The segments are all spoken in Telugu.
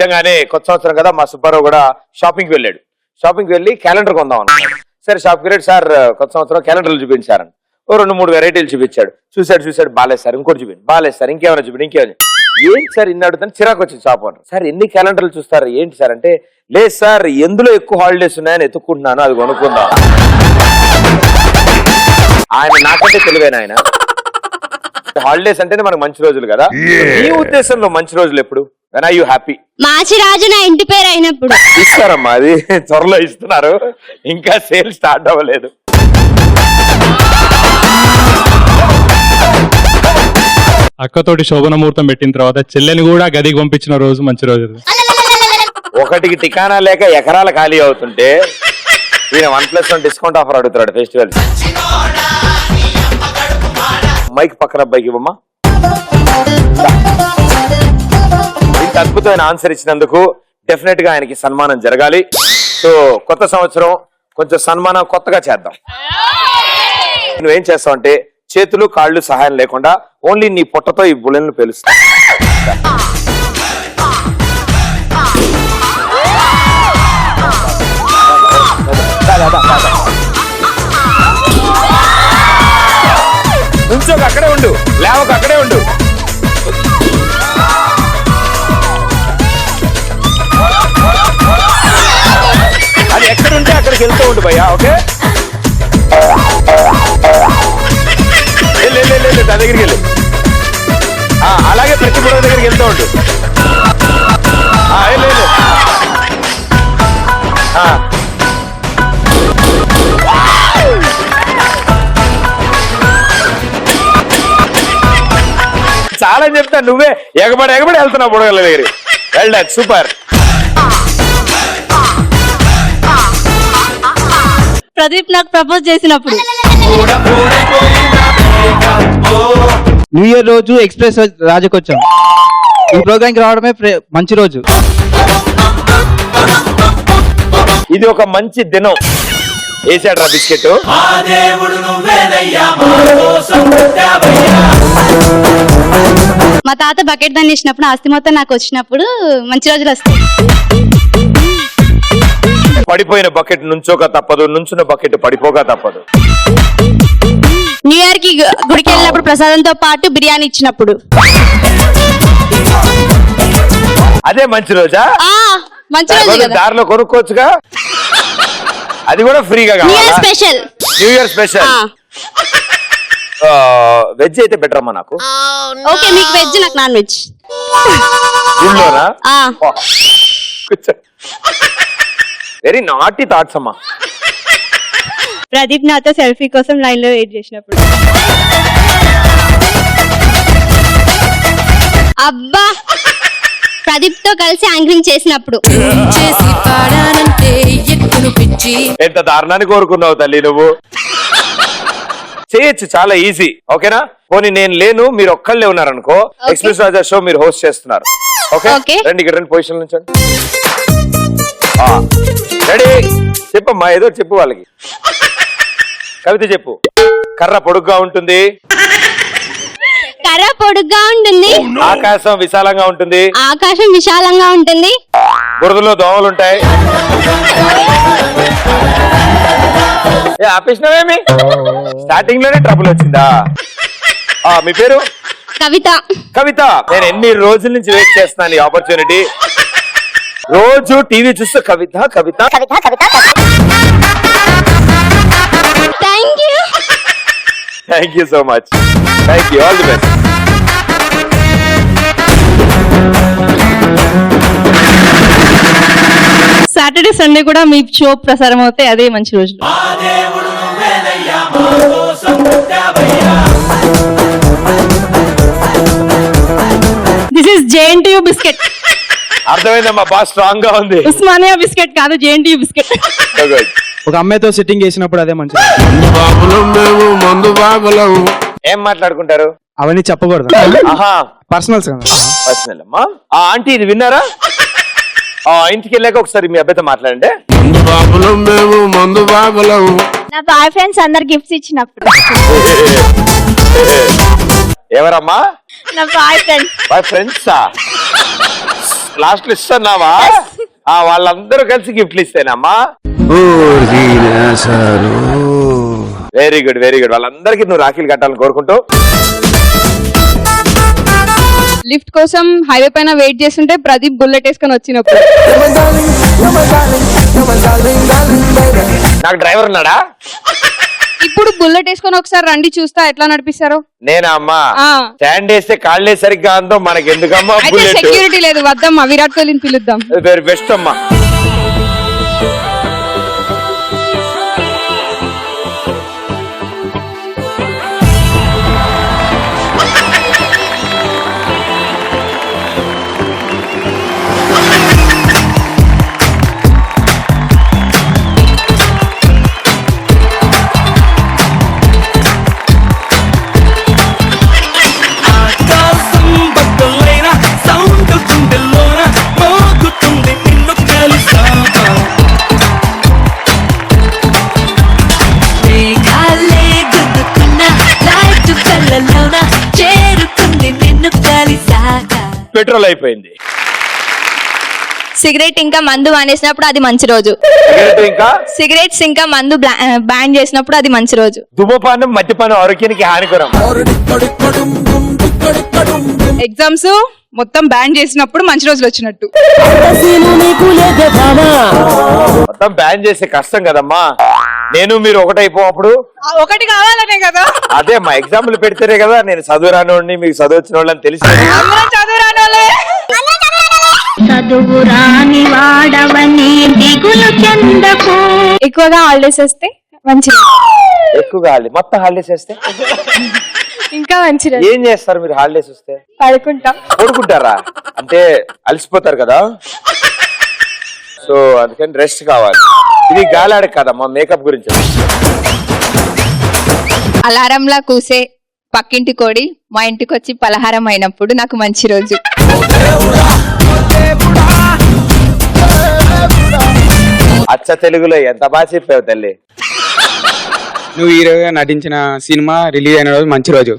నిజంగానే కొత్త సంవత్సరం కదా మా సుబ్బారావు కూడా షాపింగ్కి వెళ్ళాడు. షాపింగ్కి వెళ్ళి క్యాలెండర్ కొందాం అనుకున్నాడు. సరే షాప్కి వెళ్ళాడు. సార్ కొత్త సంవత్సరం క్యాలెండర్లు చూపించారని ఓ 2-3 వెరైటీలు చూపించాడు. చూశాడు బాలేదు సార్, ఇంకోటి చూపించండి, బాలేదు సార్, ఇంకేమైనా చూపించండి, ఇంకేమైనా. ఏంటి సార్ ఇన్ని అడుగుతాను, చిరాకు వచ్చింది షాప్ అని. సార్ ఎన్ని క్యాలెండర్లు చూస్తారు ఏంటి సార్ అంటే, లేదు సార్ ఎందులో ఎక్కువ హాలిడేస్ ఉన్నాయని ఎత్తుక్కుంటున్నాను, అది కొనుక్కుందాం. ఆయన నాకంటే తెలివైన ఆయన. హాలిడేస్ అంటేనే మనకు మంచి రోజులు కదా. ఈ ఉద్దేశంలో మంచి రోజులు ఎప్పుడు? When are you happy? Machiraju నా ఇంటి పేరు అయినప్పుడు. ఇస్తారమ్మా, అది త్వరలో ఇస్తున్నారు, ఇంకా సేల్ స్టార్ట్ అవ్వలేదు. అక్కతోటి శోభన ముహూర్తం పెట్టిన తర్వాత చెల్లెని కూడా గదికి పంపించిన రోజు మంచి రోజు. ఒకటికి టికానా లేక ఎకరాల ఖాళీ అవుతుంటే ఈయన 1+1 డిస్కౌంట్ ఆఫర్ అడుగుతున్నాడు ఫెస్టివల్. మైక్ పక్కన అబ్బాయికి ఇవ్వమ్మా. ఇంత అద్భుతమైన ఆన్సర్ ఇచ్చినందుకు డెఫినెట్ గా ఆయనకి సన్మానం జరగాలి. సో కొత్త సంవత్సరం కొంచెం సన్మానం కొత్తగా చేద్దాం. నువ్వేం చేస్తావు అంటే చేతులు కాళ్ళు సహాయం లేకుండా ఓన్లీ నీ పొట్టతో ఈ బుల్లెన్లు పేలుస్తా. నుంచోక అక్కడే ఉండు, లేవక అక్కడే ఉండు. అది ఎక్కడుంటే అక్కడికి వెళ్తూ ఉండు భయ్యా. ఓకే నా దగ్గరికి వెళ్ళు. అలాగే ప్రతి బుడవ దగ్గరికి వెళ్తూ ఉండు. చాలా చెప్తా, నువ్వే ఎగబడి వెళ్తున్నావు బుడగల దగ్గర. Well done, super. ప్రదీప్ నాకు ప్రపోజ్ చేసినప్పుడు. న్యూ ఇయర్ రోజు ఎక్స్ప్రెస్ రాజకొచ్చాం. ఈ ప్రోగ్రామ్ కి రావడమే మంచి రోజు. ఇది ఒక మంచి దినం. వేసాడు రా బిస్కెట్. మా తాత బకెట్ దాన్ని ఇచ్చినప్పుడు ఆస్తి మొత్తం నాకు వచ్చినప్పుడు మంచి రోజులు వస్తాయి. పడిపోయిన బకెట్ నుంచోక తప్పదు, నుంచున్న బకెట్ పడిపోగా తప్పదు. న్యూ ఇయర్ కి గుడికి వెళ్ళినప్పుడు ప్రసాదంతో పాటు బిర్యానీ ఇచ్చినప్పుడు. అదే మంచి రోజా? మంచి రోజు. దారిలో కొనుక్కోవచ్చుగా, అది కూడా ఫ్రీగా కావాలి. Special new year special. Veg అయితే బెటర్ అమ్మా నాకు. ఓకే, మీకు వెజ్, నాకు నాన్ వెజ్. గుళ్ళోనా? వెరీ నాటీ థాట్స్ అమ్మా. ప్రదీప్ నాతో సెల్ఫీ కోసం లైన్ లో వెయిట్ చేసినప్పుడు. అబ్బా, ప్రదీప్ తో కలిసి యాంకరింగ్ చేసినప్పుడు. ఎంత దారుణాన్ని కోరుకున్నావు తల్లి నువ్వు. చేయొచ్చు, చాలా ఈజీ. ఓకేనా? పోనీ నేను లేను, మీరు ఒక్కళ్ళే ఉన్నారనుకో, ఎక్స్ప్రెస్ రాజా షో మీరు హోస్ట్ చేస్తున్నారు. ఓకే, రండి ఇక్కడ రండి, పొజిషన్ నుంచి రెడీ. చెప్పమ్మా, ఏదో చెప్పు వాళ్ళకి. కవిత చెప్పు. కర్ర పొడుగ్గా ఉంటుంది. కర్ర పొడుగ్గా ఉంటుంది. ఆకాశం విశాలంగా ఉంటుంది. ఆకాశం విశాలంగా ఉంటుంది. బురదలో దోమలుంటాయి. ఆపేసినవేమి? స్టార్టింగ్ లోనే ట్రబుల్ వచ్చిందా? మీ పేరు? కవిత. కవిత, నేను ఎన్ని రోజుల నుంచి వెయిట్ చేస్తున్నాను ఈ ఆపర్చునిటీ. రోజు టీవీ చూస్తూ Kavitha Kavitha Kavitha Kavitha. Thank you so much. Thank you, all the best. Saturday Sunday కూడా మీ షో ప్రసారం అవుతాయి, అదే మంచి రోజు. This is JNTU biscuit. అర్థమైందమ్మా, బాగా స్ట్రాంగ్ గా ఉంది. ఉస్మానియా బిస్కెట్ కాదు, JNTU బిస్కెట్. ఒక అమ్మాయితో సిట్టింగ్ చేసినప్పుడు అదే మంచి. ఏం మాట్లాడుకుంటారు? అవన్నీ చెప్పకూడదు, పర్సనల్స్. పర్సనల్ అమ్మా. ఆంటీ ఇది విన్నారా? ఇంటికి వెళ్ళాక ఒకసారి మీ అబ్బాయితో మాట్లాడండి. నా బాయ్ ఫ్రెండ్స్ అందరు గిఫ్ట్స్ ఇచ్చినప్పుడు. ఎవరమ్మా? నా బాయ్ ఫ్రెండ్స్. బాయ్ ఫ్రెండ్సా? లాస్ట్ లో ఇస్తున్నావా? వాళ్ళందరూ కలిసి గిఫ్ట్లు ఇస్తేనమ్మా. Very good very good. వాళ్ళందరికీ నువ్వు రాఖీలు కట్టాలని కోరుకుంటూ లిఫ్ట్ కోసం హైవే పైన వెయిట్ చేస్తుంటే ప్రదీప్ బుల్లెట్ వేసుకొని వచ్చినప్పుడు నాకు డ్రైవర్ ఉన్నాడా? ఇప్పుడు బుల్లెట్ వేసుకొని ఒకసారి రండి చూస్తా ఎట్లా నడిపిస్తారో. నేనా అమ్మా? ఆ. స్టాండ్ వేస్తే కాళ్ళే సరిగ్గా అందో మనకి ఎందుకమ్మా అయితే బుల్లెట్? సెక్యూరిటీ లేదు, వద్దమ్మా విరాట్ కోహ్లీని పిలుద్దాం. వెరీ బెస్ట్ అమ్మా. పెట్రోల్ అయిపోయింది. సిగరెట్ ఇంకా మందు మానేసినప్పుడు అది మంచి రోజు. సిగరెట్ ఇంకా సిగరెట్స్ ఇంకా మందు బ్యాన్ చేసినప్పుడు అది మంచి రోజు. ధూమపానం మద్యపానం ఆరోగ్యానికి హానికరం. ఎగ్జామ్స్ మొత్తం బ్యాన్ చేసినప్పుడు మంచి రోజులు వచ్చినట్టు. మొత్తం బ్యాన్ చేసే కష్టం కదమ్మా. నేను మీరు ఒకటైపోప్పుడు ఒకటి కావాలనే కదా. అదే మా ఎగ్జాంపుల్ పెడితేనే కదా నేను చదువు రాని మీకు చదువు వచ్చిన వాళ్ళని తెలిసి. ఎక్కువగా హాలిడేస్ వస్తే మంచి రోజు. ఎక్కువగా మొత్తం హాలిడేస్ వేస్తే ఇంకా మంచి రోజు. ఏం చేస్తారు మీరు హాలిడేస్ వస్తే? పడుకుంటాం. పడుకుంటారా? అంటే అలసిపోతారు కదా, సో అందుకని రెస్ట్ కావాలి. ఇది గాలాడక కదమ్మా, మేకప్ గురించి. అలారంలా కూసే పక్కింటి కోడి మా ఇంటికి వచ్చి పలహారం అయినప్పుడు నాకు మంచి రోజు. అచ్చ తెలుగులో ఎంత బాగా చెప్పావు తల్లి. నువ్వు హీరోగా నటించిన సినిమా రిలీజ్ అయిన రోజు మంచి రోజు.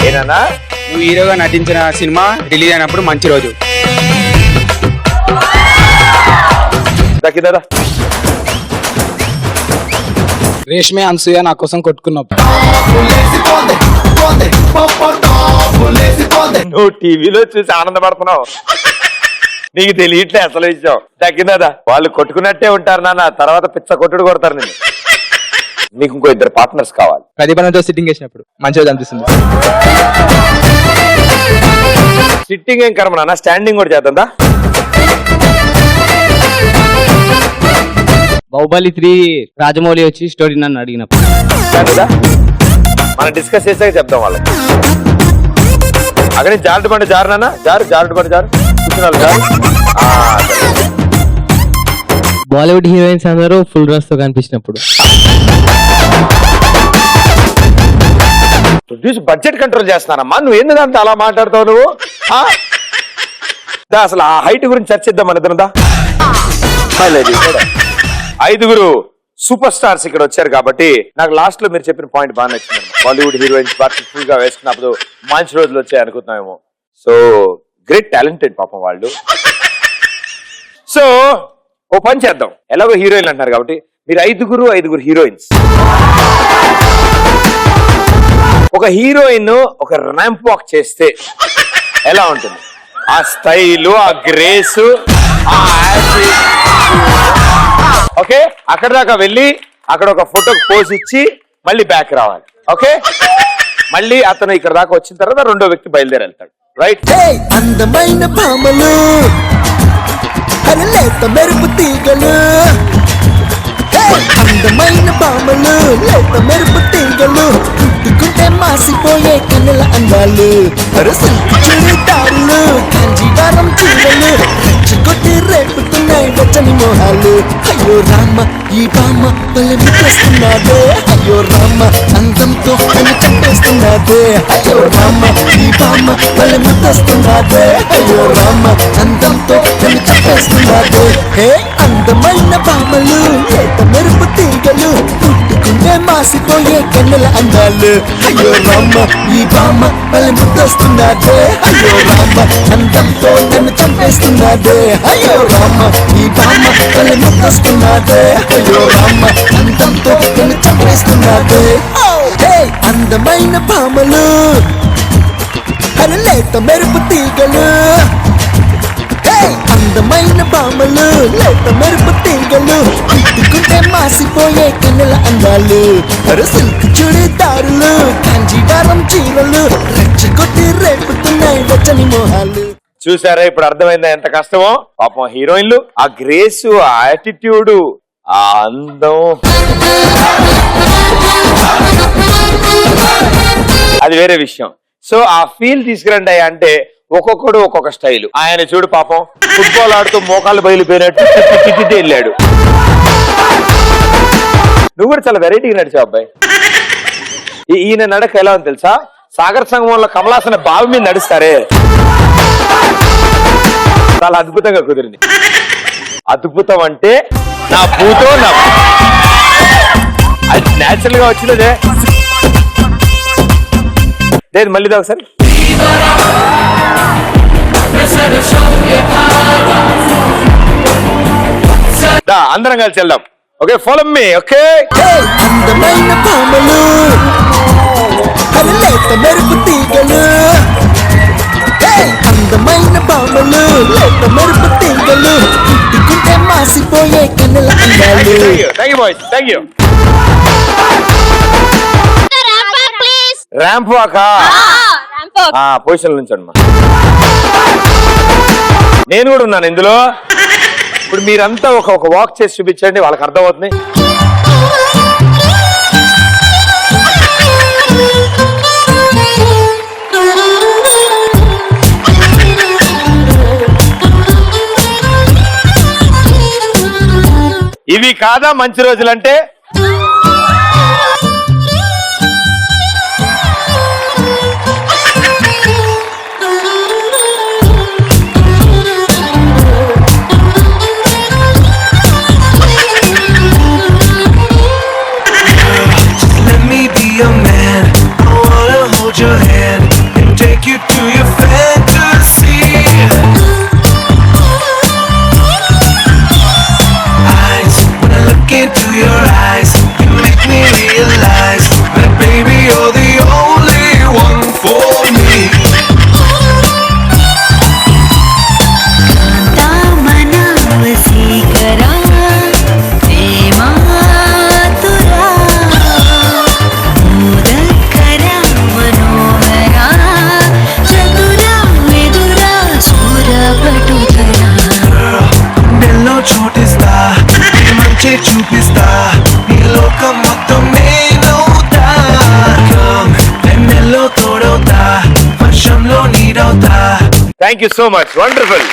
ఏనా? నువ్వు హీరోగా నటించిన సినిమా రిలీజ్ అయినప్పుడు మంచి రోజు. దక్కిదా? రేష్మే అనసూయ నా కోసం కొట్టుకున్నప్పుడు. నువ్వు టీవీలో చూసి ఆనందపడుతున్నావు, నీకు తెలియట్లే అసలు విషయం. తగ్గిందా? వాళ్ళు కొట్టుకున్నట్టే ఉంటారు నాన్న, తర్వాత పిచ్చ కొట్టుడు కొడతారు నేను. నీకు ఇంకో ఇద్దరు పార్ట్నర్స్ కావాలి. ప్రతిభతో సిట్టింగ్ చేసినప్పుడు మంచి రోజు అనిపిస్తుంది. సిట్టింగ్ ఏం కర్మ నాన్న, స్టాండింగ్ కూడా చేద్దా? బాహుబలి 3 రాజమౌళి వచ్చి స్టోరీ నన్ను అడిగినప్పుడు. మనం డిస్కస్ చేసాక చెప్దాం వాళ్ళకి. అక్కడ జారుడు బండి జారు నాన్న, జారుడు బండి జారు కూర్చున్నారు జారు. బాలీవుడ్ హీరోయిన్స్ అందరూ ఫుల్ డ్రెస్ తో కనిపించినప్పుడు. బడ్జెట్ కంట్రోల్ చేస్తున్నానమ్మా, నువ్వు ఎందుకు అంత అలా మాట్లాడతావు నువ్వు? అసలు ఆ హైట్ గురించి చర్చిద్దాం మన ఇద్దరు. ఐదుగురు సూపర్ స్టార్స్ ఇక్కడ వచ్చారు కాబట్టి నాకు లాస్ట్ లో మీరు చెప్పిన పాయింట్ బాగా నచ్చింది. బాలీవుడ్ హీరోయిన్స్ ఫుల్ గా వేసుకున్నప్పుడు మంచి రోజులు వచ్చాయి అనుకుంటున్నామేమో. సో గ్రేట్ టాలెంటెడ్ పాపం వాళ్ళు. సో ఓ పని చేద్దాం, ఎలాగో హీరోయిన్లు అంటున్నారు కాబట్టి మీరు ఐదుగురు హీరోయిన్స్. ఒక హీరోయిన్ ఒక ర్యాంప్ వాక్ చేస్తే ఎలా ఉంటుంది? ఆ స్టైలు, ఆ గ్రేస్, ఆ ఓకే, అక్కడ దాకా వెళ్ళి అక్కడ ఒక ఫోటోకి పోజ్ ఇచ్చి మళ్ళీ బ్యాక్ రావాలి. ఓకే, మళ్ళీ అతను ఇక్కడ దాకా వచ్చిన తర్వాత రెండో వ్యక్తి బయలుదేరి వెళ్తాడు. రైట్? అందమైన భామలు, లేత మెరుపు తీగలు, అందమైన భామలు, లేత మెరుపు తీగలు, పుట్టుకుంటే మాసిపోయే కన్నుల అందాలు, అరసంకు చుడిదారులు, కాంజీవరం చీరలు, రెచ్చగొట్టి రేపుతున్నాయి వెచ్చని మోహాలు. అయ్యో రామ, ఈ బామ్మ బలమి చేస్తున్నాడే, అయ్యో రామ, అందంతో నన్ను చంపేస్తున్నదే అయ్యో రామ ఈ బామ్మ మళ్ళీ ముద్దొస్తున్నదే అయ్యో రామ అందంతో నన్ను చంపేస్తున్నదే హే అందమైన బామలు లేత మెరుపు తీగలు పుట్టుకుంటే మాసిపోయే కన్నుల అందాలు అయ్యో రామ ఈ బామ్మ మళ్ళీ ముద్దొస్తున్నదే అయ్యో రామ అందంతో నన్ను చంపేస్తున్నదే అయ్యో రామ ఈ బామ్మ మళ్ళీ ముద్దొస్తున్నదే అయ్యో రామ అందంతో నన్ను చంపేస్తున్నదే హే అందమైన బామలు అరే లేత మెరుపు తీగలు హే అందమైన బామలు లేత మెరుపు తీగలు పుట్టుకుంటే మాసిపోయే కన్నుల అందాలు అరే సిల్క్ చుడిదారులు కాంజీవరం చీరలు రెచ్చగొట్టి రేపుతున్నాయి వెచ్చని మోహాలు. చూసారా ఇప్పుడు అర్థమైందా ఎంత కష్టమో పాపం హీరోయిన్లు ఆ గ్రేస్ ఆ యాటిట్యూడ్ ఆ అందం అది వేరే విషయం. సో ఆ ఫీల్ తీసుకురండి అయ్యా అంటే ఒక్కొక్కడు ఒక్కొక్క స్టైల్. ఆయన చూడు పాపం ఫుట్బాల్ ఆడుతూ మోకాళ్ళు బయలుపోయినట్టు తిట్టి వెళ్ళాడు. నువ్వు కూడా చాలా వెరైటీగా నడిచావు అబ్బాయి. ఈయన నడక ఎలా ఉంది తెలుసా? సాగర్ సంగమంలో కమలాసన బావి మీద నడుస్తారే చాలా అద్భుతంగా కుదిరింది. అద్భుతం అంటే నా భూతో నా అది న్యాచురల్ గా వచ్చినదే. లేదు మళ్ళీ ఒకసారి అందరం కలిసి వెళ్దాం. Okay follow me. ఓకే అందమైన పామలు లేత మెరుపు తీగలు అందమైన పామలు లేత మెరుపు తీగలు పుట్టుకుంటే మాసిపోయే కన్నుల అందాలు. Thank you. Ramp Vaka position నుంచి అమ్మా. నేను కూడా ఉన్నాను ఇందులో. ఇప్పుడు మీరంతా ఒక వాక్ చేసి చూపించండి, వాళ్ళకి అర్థమవుతుంది. ఇవి కాదా మంచి రోజులంటే? Your hand and take you to your fantasy. Eyes, when I look into your eyes, you make me realize that baby you're the only one for me. Damana vasikara prematura mudakara manohara chatura medura surapatudara Nello chotista నీ మంచి చూపిస్తా నీ లోకం మొత్తం నేనవుతా నెల్లో తోడవుతా వర్షంలో నీడవుతా. Thank you so much. Wonderful.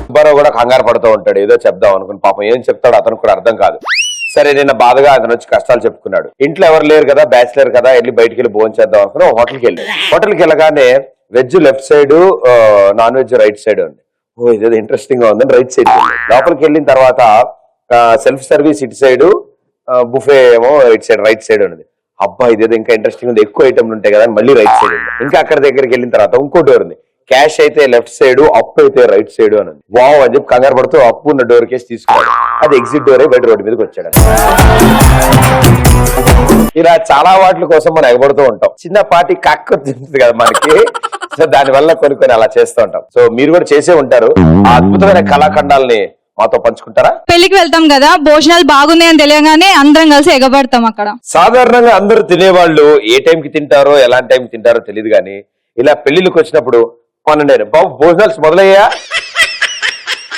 Subbarao కూడా కంగారు పడుతూ ఉంటాడు, ఏదో చెప్దాం అనుకుని. పాపం ఏం చెప్తాడో అతను కూడా అర్థం కాదు. సరే నిన్న బాధగా అతను వచ్చి కష్టాలు చెప్పుకున్నాడు. ఇంట్లో ఎవరు లేరు కదా, బ్యాచిలర్ కదా, వెళ్ళి బయటికి వెళ్ళి భోజనం చేద్దాం అనుకుని హోటల్కి వెళ్ళి హోటల్కి వెళ్ళగానే veg left side, non veg right side ఉంది. ఓ ఇదేదో ఇంట్రెస్టింగ్ గా ఉందని రైట్ సైడ్ లోపలికి వెళ్ళిన తర్వాత సెల్ఫ్ సర్వీస్ ఇటు సైడ్, బుఫే ఏమో రైట్ సైడ్ ఉన్నది. అబ్బా ఇదేదో ఇంకా ఇంట్రెస్టింగ్ ఉంది, ఎక్కువ ఐటమ్లు ఉంటాయి కదా అని మళ్ళీ రైట్ సైడ్ ఉంది. ఇంకా అక్కడ దగ్గరికి వెళ్ళిన తర్వాత ఇంకో డోర్ ఉంది. క్యాష్ అయితే లెఫ్ట్ సైడ్, అప్పు అయితే రైట్ సైడ్ అని ఉంది. వావ్ అని చెప్పి కంగారు పడుతూ అప్పు ఉన్న డోర్ కేసి తీసుకున్నాడు. అది ఎగ్జిట్ డోర్ బయట రోడ్డు మీదకి వచ్చాడు. ఇలా చాలా వాటి కోసం మనం ఎగబడుతూ ఉంటాం. చిన్నపాటి కక్క తింటుంది కదా మనకి. సో దాని వల్ల కొన్ని అలా చేస్తూ ఉంటాం. సో మీరు కూడా చేసే ఉంటారు. ఆ అద్భుతమైన కళాఖండాలని మాతో పంచుకుంటారా? పెళ్లికి వెళ్తాం కదా, భోజనాలు బాగున్నాయని తెలియగానే అందరం కలిసి ఎగబడతాం అక్కడ. సాధారణంగా అందరూ తినేవాళ్ళు ఏ టైంకి తింటారో ఎలాంటి టైంకి తింటారో తెలియదు కానీ ఇలా పెళ్లిళ్ళకి వచ్చినప్పుడు 12 బాబు భోజనాలు మొదలయ్యా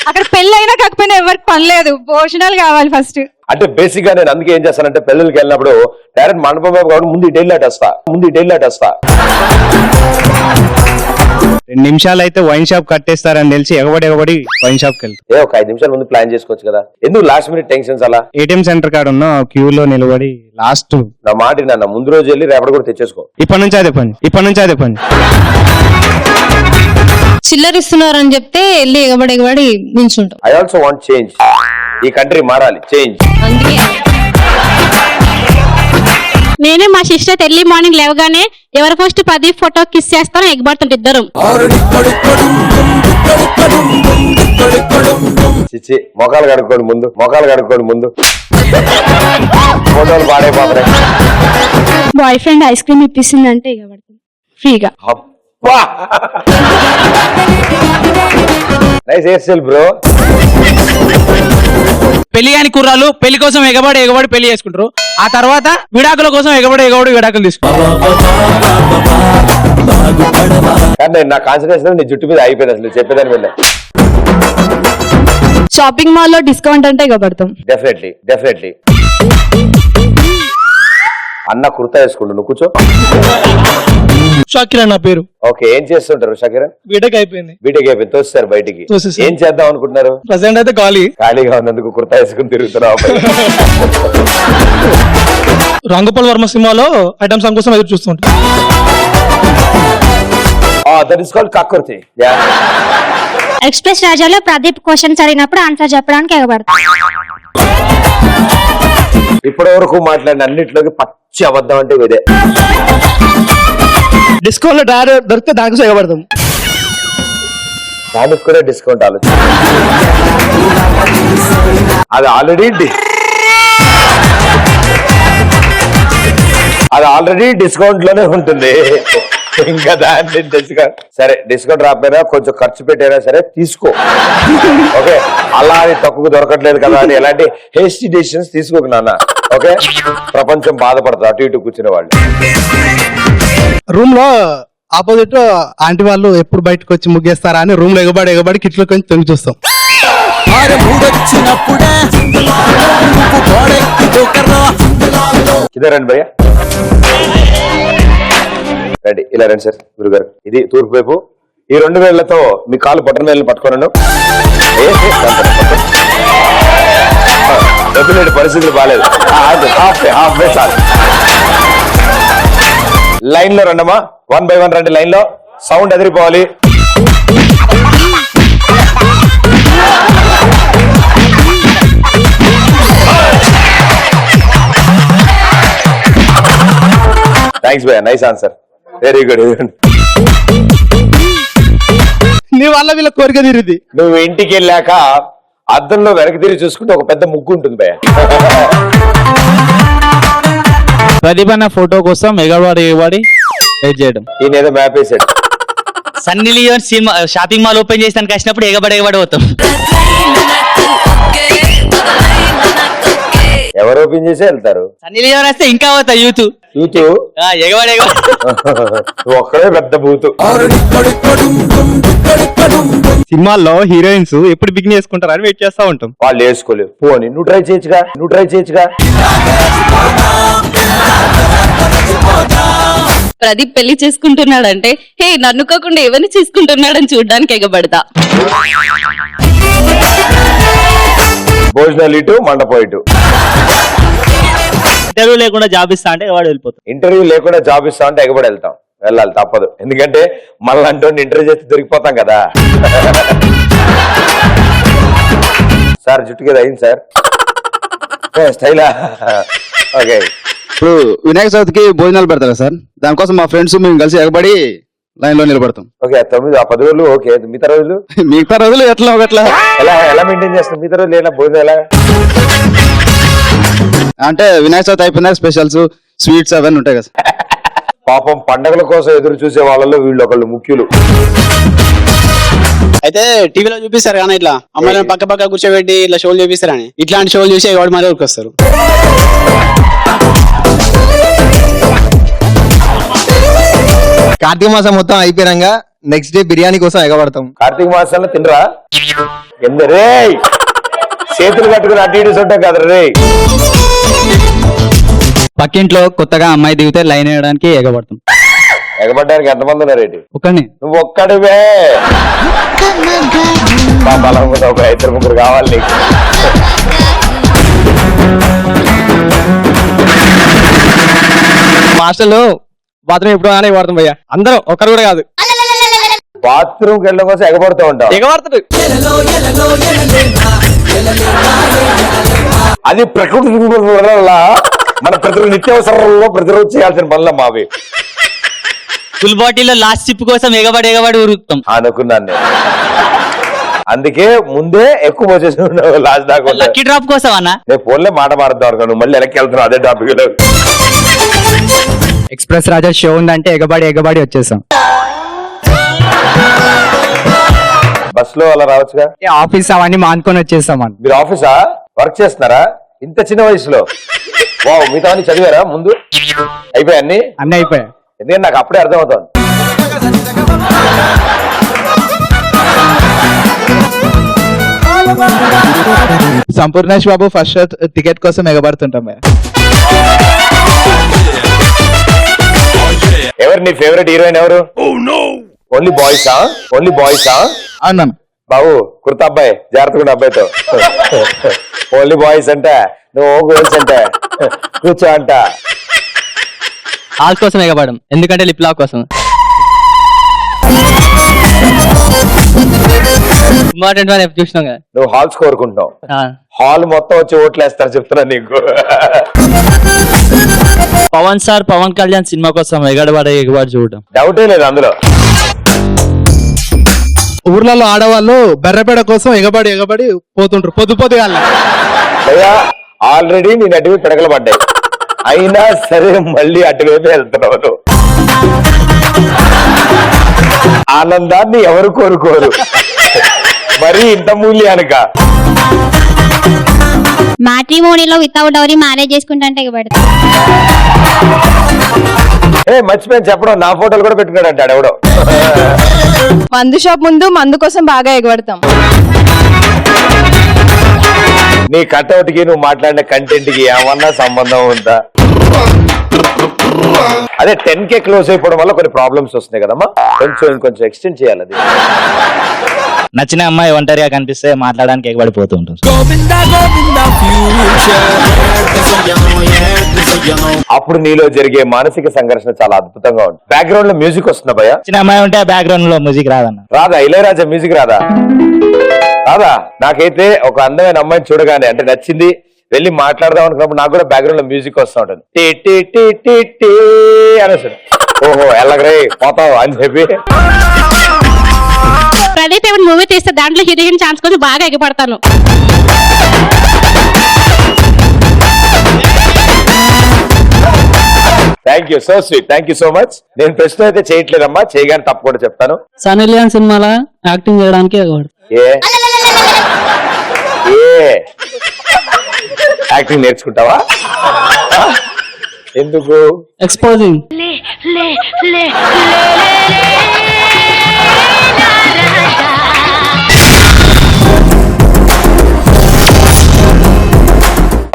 అక్కడ పెళ్లి అయినా కాకపోయినా ఎవరికి పని లేదు, భోజనాలు కావాలి ఫస్ట్. అంటే బేసిక్ గా నేను అందుకే ఏం చేస్తానంటే పెళ్ళిళ్ళకి వెళ్ళినప్పుడు డైరెక్ట్ మండపం వైపు కాబట్టి ముందు ఇటెళ్ళేటేస్తా. 2 నిమిషాలు అయితే వైన్ షాప్ కట్టేస్తారని తెలిసి ఎగబడి వైన్ షాప్ కి వెళ్తాం. ఒక 5 నిమిషాల ముందు ప్లాన్ చేసుకోవచ్చు కదా, ఎందుకు లాస్ట్ మినిట్ టెన్షన్స్ అలా? ఏటీఎం సెంటర్ కాడ ఉన్న క్యూ లో నిలబడి లాస్ట్ నా మాట నాన్న ముందు రోజు వెళ్ళి రేపటి కూడా తెచ్చేసుకో. ఇప్పటి నుంచి అదే పని. చిల్లరిస్తున్నారని చెప్తే వెళ్ళి ఎగబడి నించుంటాం. I also want change. ఈ కంట్రీ మారాలి, చేంజ్. అందుకే నేనే మా సిస్టర్ ఎర్లీ మార్నింగ్ లేవగానే ఎవరు ఫస్ట్ ప్రదీప్ ఫోటో కిస్ చేస్తారో ఎగబడుతుంటే ఇద్దరు. చిచ్చి మొఖాలు కడుక్కోండి ముందు ఫోటోలు పాడైపోతాయి. బాయ్ ఫ్రెండ్ ఐస్ క్రీమ్ ఇప్పిస్తుందంటే ఎగబడుతుంది ఫ్రీగా. అబ్బా నైస్ హెయిర్ స్టైల్ బ్రో. పెళ్లి కాని కుర్రాలు పెళ్లి కోసం ఎగబడి పెళ్లి చేసుకుంటారు. ఆ తర్వాత విడాకుల కోసం ఎగబడి విడాకులు తీసుకుంటారు. కానీ నా కాన్సన్ట్రేషన్ నీ జుట్టు మీద అయిపోయింది అసలు చెప్పేదాని మీద. షాపింగ్ మాల్ లో డిస్కౌంట్ అంటే ఎగబడతాం. డెఫినెట్లీ అన్న కుర్తా వేసుకుంటు, నువ్వు కూర్చో. షాకిర్ నా పేరు. ఓకే, ఏం చేస్తుంటారు షకీరన్? బీటెక్ అయిపోయింది. తోస్తారు బయటికి. తోసేసారు. ఏం చేద్దాం అనుకుంటున్నారు? ప్రెసెంట్ అయితే ఖాళీగా ఉన్నందుకు కుర్తా వేసుకుని తిరుగుతున్నావు. రంగపాల్ వర్మ సినిమాలో ఐటమ్ సాంగ్ కోసం ఎదురు చూస్తుంటా. దట్ ఇస్ కాల్డ్ కాకర్తి. ఎక్స్ప్రెస్ రాజాలో ప్రదీప్ క్వశ్చన్స్ అడిగినప్పుడు ఆన్సర్ చెప్పడానికి ఎగబడతాం. ఇప్పటి వరకు మాట్లాడిన అన్నిట్లోకి పచ్చి అబద్ధం అంటే ఇదే. డిస్కౌంట్ లో డ్రైవర్ దొరికితే దానికి ఎగబడతాం. దానికి కూడా డిస్కౌంట్ ఆలోచన. అది ఆల్రెడీ డిస్కౌంట్ లోనే ఉంటుంది. ఇంకా దాన్ని డిస్కౌంట్ సరే, డిస్కౌంట్ రాకపోయినా కొంచెం ఖర్చు పెట్టైనా సరే తీసుకో. ఓకే, అలా అని తక్కువ దొరకట్లేదు కదా అని ఎలాంటి హేస్టీ డెసిషన్స్ తీసుకోకు నాన్న. ఓకే, ప్రపంచం బాధపడుతుంది అటు ఇటు కూర్చునే వాళ్ళు. రూమ్ లో ఆపోజిట్ ఆంటీ వాళ్ళు ఎప్పుడు బయటకు వచ్చి ముగ్గేస్తారా అని రూమ్ లో ఎగబడి కిట్లో కొంచెం తొంగి చూస్తాం. రండి భయ్యా, రండి. ఇలా రండి సార్ గురుగారు. ఇది తూర్పు వైపు. ఈ 2 వేళ్లతో మీ కాలు బొట్టన వేళ్ళని పట్టుకోనండు. వదిలేడు, పరిస్థితులు బాగాలేదు. హాఫ్ వే చాలు. లైన్ లో రండమ్మా, 1 by 1 రండి లైన్ లో. సౌండ్ ఎదిరిపోవాలి. థ్యాంక్స్ భయ్యా, నైస్ ఆన్సర్, వెరీ గుడ్. నీ వల్ల వీళ్ళ కోరిక తీరుది. నువ్వు ఇంటికి వెళ్ళాక అద్దంలో వెనక్కి తిరిగి చూసుకుంటే ఒక పెద్ద ముగ్గు ఉంటుంది భయ్యా. ప్రతిభన ఫోటో కోసం ఎగబడి వెయిట్ చేయడం. ఈయన ఏదో మ్యాప్ వేసాడు. Sunny Leone cinema shopping mall open చేసానికి వచ్చినప్పుడు ఎగబడి పోతాం. ఎవరు ఓపెన్ చేసి వెళ్తారు? సన్నీ లియోన్ వస్తే ఇంకా పోతా యూత్ ఎగబడి ఒక్కడే పెద్ద బూతు. సినిమాల్లో హీరోయిన్స్ ఎప్పుడు బిగిన్ చేసుకుంటారు అని వెయిట్ చేస్తా ఉంటాం. వాళ్ళు వేసుకోలేవు. పోనీ నువ్వు ట్రై చేయొచ్చుగా. ప్రదీప్ పెళ్లి చేసుకుంటున్నాడంటే హే నన్ను కాకుండా ఎవరిని చేసుకుంటున్నాడని చూడడానికి ఎగబడతా. భోజనాలు ఇటు, మండపం ఇటు. ఇంటర్వ్యూ లేకుండా జాబ్ ఇస్తా అంటే ఎగబడి వెళ్ళిపోతాం. ఇంటర్వ్యూ లేకుండా జాబ్ ఇస్తా అంటే ఎగబడి వెళ్ళాలి, తప్పదు. ఎందుకంటే మళ్ళీ అంటూ ఇంటర్వ్యూ చేస్తే దొరికిపోతాం కదా. సార్ జుట్టు కదా అయింది సార్, స్టైలా. ఓకే, ఇప్పుడు వినాయక చవితికి భోజనాలు పెడతారు సార్. దానికోసం మా ఫ్రెండ్స్ మేము కలిసి ఎగబడి లైన్ లో నిలబడతాం. ఓకే, 9 10 రోజులు. ఓకే, మిగతా రోజులు ఎట్లా ఒకట్లా ఎలా మెయింటైన్ చేస్తాం? మిగతా రోజులు ఎలా భోజనం ఎలా? అంటే వినాయక చవితి అయిపోయినాక స్పెషల్స్ స్వీట్స్ అవన్నీ ఉంటాయి కదా. పాపం పండగల కోసం ఎదురు చూసే వాళ్ళలో వీళ్ళు ఒకళ్ళు ముఖ్యులు. అయితే టీవీలో చూపిస్తారు కానీ ఇట్లా అమ్మాయిలను పక్క కూర్చోబెట్టి ఇట్లా షోలు చూపిస్తారని, ఇట్లాంటి షోలు చూసి ఎవరు మరి వస్తారు. కార్తీక మాసం మొత్తం అయిపోయినాక నెక్స్ట్ డే బిర్యానీ కోసం ఎగబడతాం. కార్తీక మాసంలో తినరా? కింద రే చేతులు కట్టుకుని అటు ఇటు ఉంటాం కదా రే. పక్కింట్లో కొత్తగా అమ్మాయి దిగితే లైన్ వేయడానికి ఎగబడతాం. ఎగబడ్డానికి ఎంతమంది ఉన్నారేంటి? ఒకనే. నువ్వు ఒక్కడివే. మా బలం కూడా ఒక 2-3 కావాలి నీకు. హాస్టల్లో బాత్రూమ్ ఎప్పుడు ఆనే పడుతుంది భయ్యా, అందరూ ఒక్కరు కూడా కాదు. బాత్రూమ్కి వెళ్ళడం కోసం ఎగబడుతూ ఉంటావు. ఎగబడుతుంది. అది ప్రకృతి వల్ల మన నిత్యావసరంలో ప్రతిరోజు చేయాల్సిన పనులమ్మా అవి. ఫుల్ బాటిల్లో లాస్ట్ సిప్ కోసం ఎగబడి ఉరుకుతాం అనుకున్నాను నేను. అందుకే ముందే ఎక్కువ పోసేసి ఉన్నావు లాస్ట్ దాకా. లక్కీ డ్రాప్ కోసం అన్న. నేను ఫోన్లే మాట మారుద్దాం అనుకో, నువ్వు మళ్ళీ వెనక్కి వెళ్తున్నావు అదే టాపిక్. ఎక్స్ప్రెస్ రాజా షో ఉందంటే ఎగబడి వచ్చేసాం. బస్ లో అలా రావచ్చుగా. ఆఫీస్ అవన్నీ మానుకొని వచ్చేసాం అని. మీరు ఆఫీసా వర్క్ చేస్తున్నారా ఇంత చిన్న వయసులో? వావ్, మిగతా అన్ని చదివారా ముందు? అయిపోయాయి అన్ని అయిపోయాయి. ఎందుకంటే నాకు అప్పుడే అర్థమవుతుంది. Sampoornesh Babu first show ticket కోసం ఎగబడుతుంటాం. ఎవరు నీ ఫేవరెట్ హీరోయిన్ ఎవరు? ఓన్లీ బాయ్సా? ఓన్లీ బాయ్సా? అవునా బాబు కుర్తా అబ్బాయి, జాగ్రత్తగా అబ్బాయితో. ఓన్లీ బాయ్స్ అంటే నువ్వు గర్ల్స్ అంటే కూర్చో అంట. హాల్స్ కోసం ఎగబడం ఎందుకంటే లిప్ లాక్ కోసం. ఇంపార్టెంట్ అని చూసినాం కదా. నువ్వు హాల్స్ కోరుకుంటున్నావు. హాల్ మొత్తం వచ్చి ఓట్లు వేస్తారు చెప్తున్నా నీకు. పవన్ సార్ పవన్ కళ్యాణ్ సినిమా కోసం ఎగబడి చూడడం డౌటే లేదు అందులో. ఊర్లలో ఆడవాళ్ళు బెర్రపేడ కోసం ఎగబడి పోతుంటారు పొద్దుగా. ఆల్రెడీ నేను అటువైపు పిడకలు పడ్డాయి, అయినా సరే మళ్ళీ అటువైపు వెళ్తున్నావు నువ్వు. ఆనందాన్ని ఎవరు కోరుకోరు, మరి ఇంత మూల్యానిక. మ్యాట్రిమోనీలో వితౌట్ డౌరీ మ్యారేజ్ చేసుకుంటే ఎగబడతా. మర్చిపోయాను చెప్పడం, నా ఫోటోలు కూడా పెట్టుకున్నాడు అంటాడు ఎవడో. మందు షాప్ ముందు మందు కోసం బాగా ఎగబడతాం. నీ కట్అవుట్ కి నువ్వు మాట్లాడిన కంటెంట్ కి ఏమన్నా సంబంధం ఉందా? అదే 10K క్లోజ్ అయిపోవడం వల్ల కొన్ని ప్రాబ్లమ్స్ వస్తున్నాయి కదమ్మా, ఇంకొంచెం ఎక్స్టెండ్ చేయాలి. అది నచ్చిన అమ్మాయి ఒంటరిగా కనిపిస్తే మాట్లాడడానికి ఎగబడిపోతూ ఉంటుంది. అప్పుడు నీలో జరిగే మానసిక సంఘర్షణ చాలా అద్భుతంగా ఉంటుంది. బ్యాక్గ్రౌండ్ లో మ్యూజిక్ వస్తుందా భయ్యా? నచ్చిన అమ్మాయి ఉంటే బ్యాక్గ్రౌండ్ లో మ్యూజిక్ రాదన్న. రాదా? ఇళయరాజా మ్యూజిక్ రాదా? నాకైతే ఒక అందమైన అమ్మాయిని చూడగానే అంటే నచ్చింది వెళ్ళి మాట్లాడదాం అనుకున్నప్పుడు నాకు కూడా బ్యాక్గ్రౌండ్ లో మ్యూజిక్ వస్తూ ఉంటుంది. అనేసి ఓహో ఎల్లగరే పోతావు అని చెప్పి. ప్రదీప్ ఏమైనా మూవీ తీస్తే దాంట్లో హీరోయిన్ ఛాన్స్ కోసం బాగా ఎగపడతాను. Thank you so sweet, thank you so much. నేను ప్రశ్న అయితే చేయట్లేదమ్మా, చేయగానే తప్పకుండా చెప్తాను. సన్నీ లియోన్ సినిమాలో యాక్టింగ్ చేయడానికి ఏ యాక్టింగ్ నేర్చుకుంటావా? ఎందుకు? ఎక్స్పోజింగ్.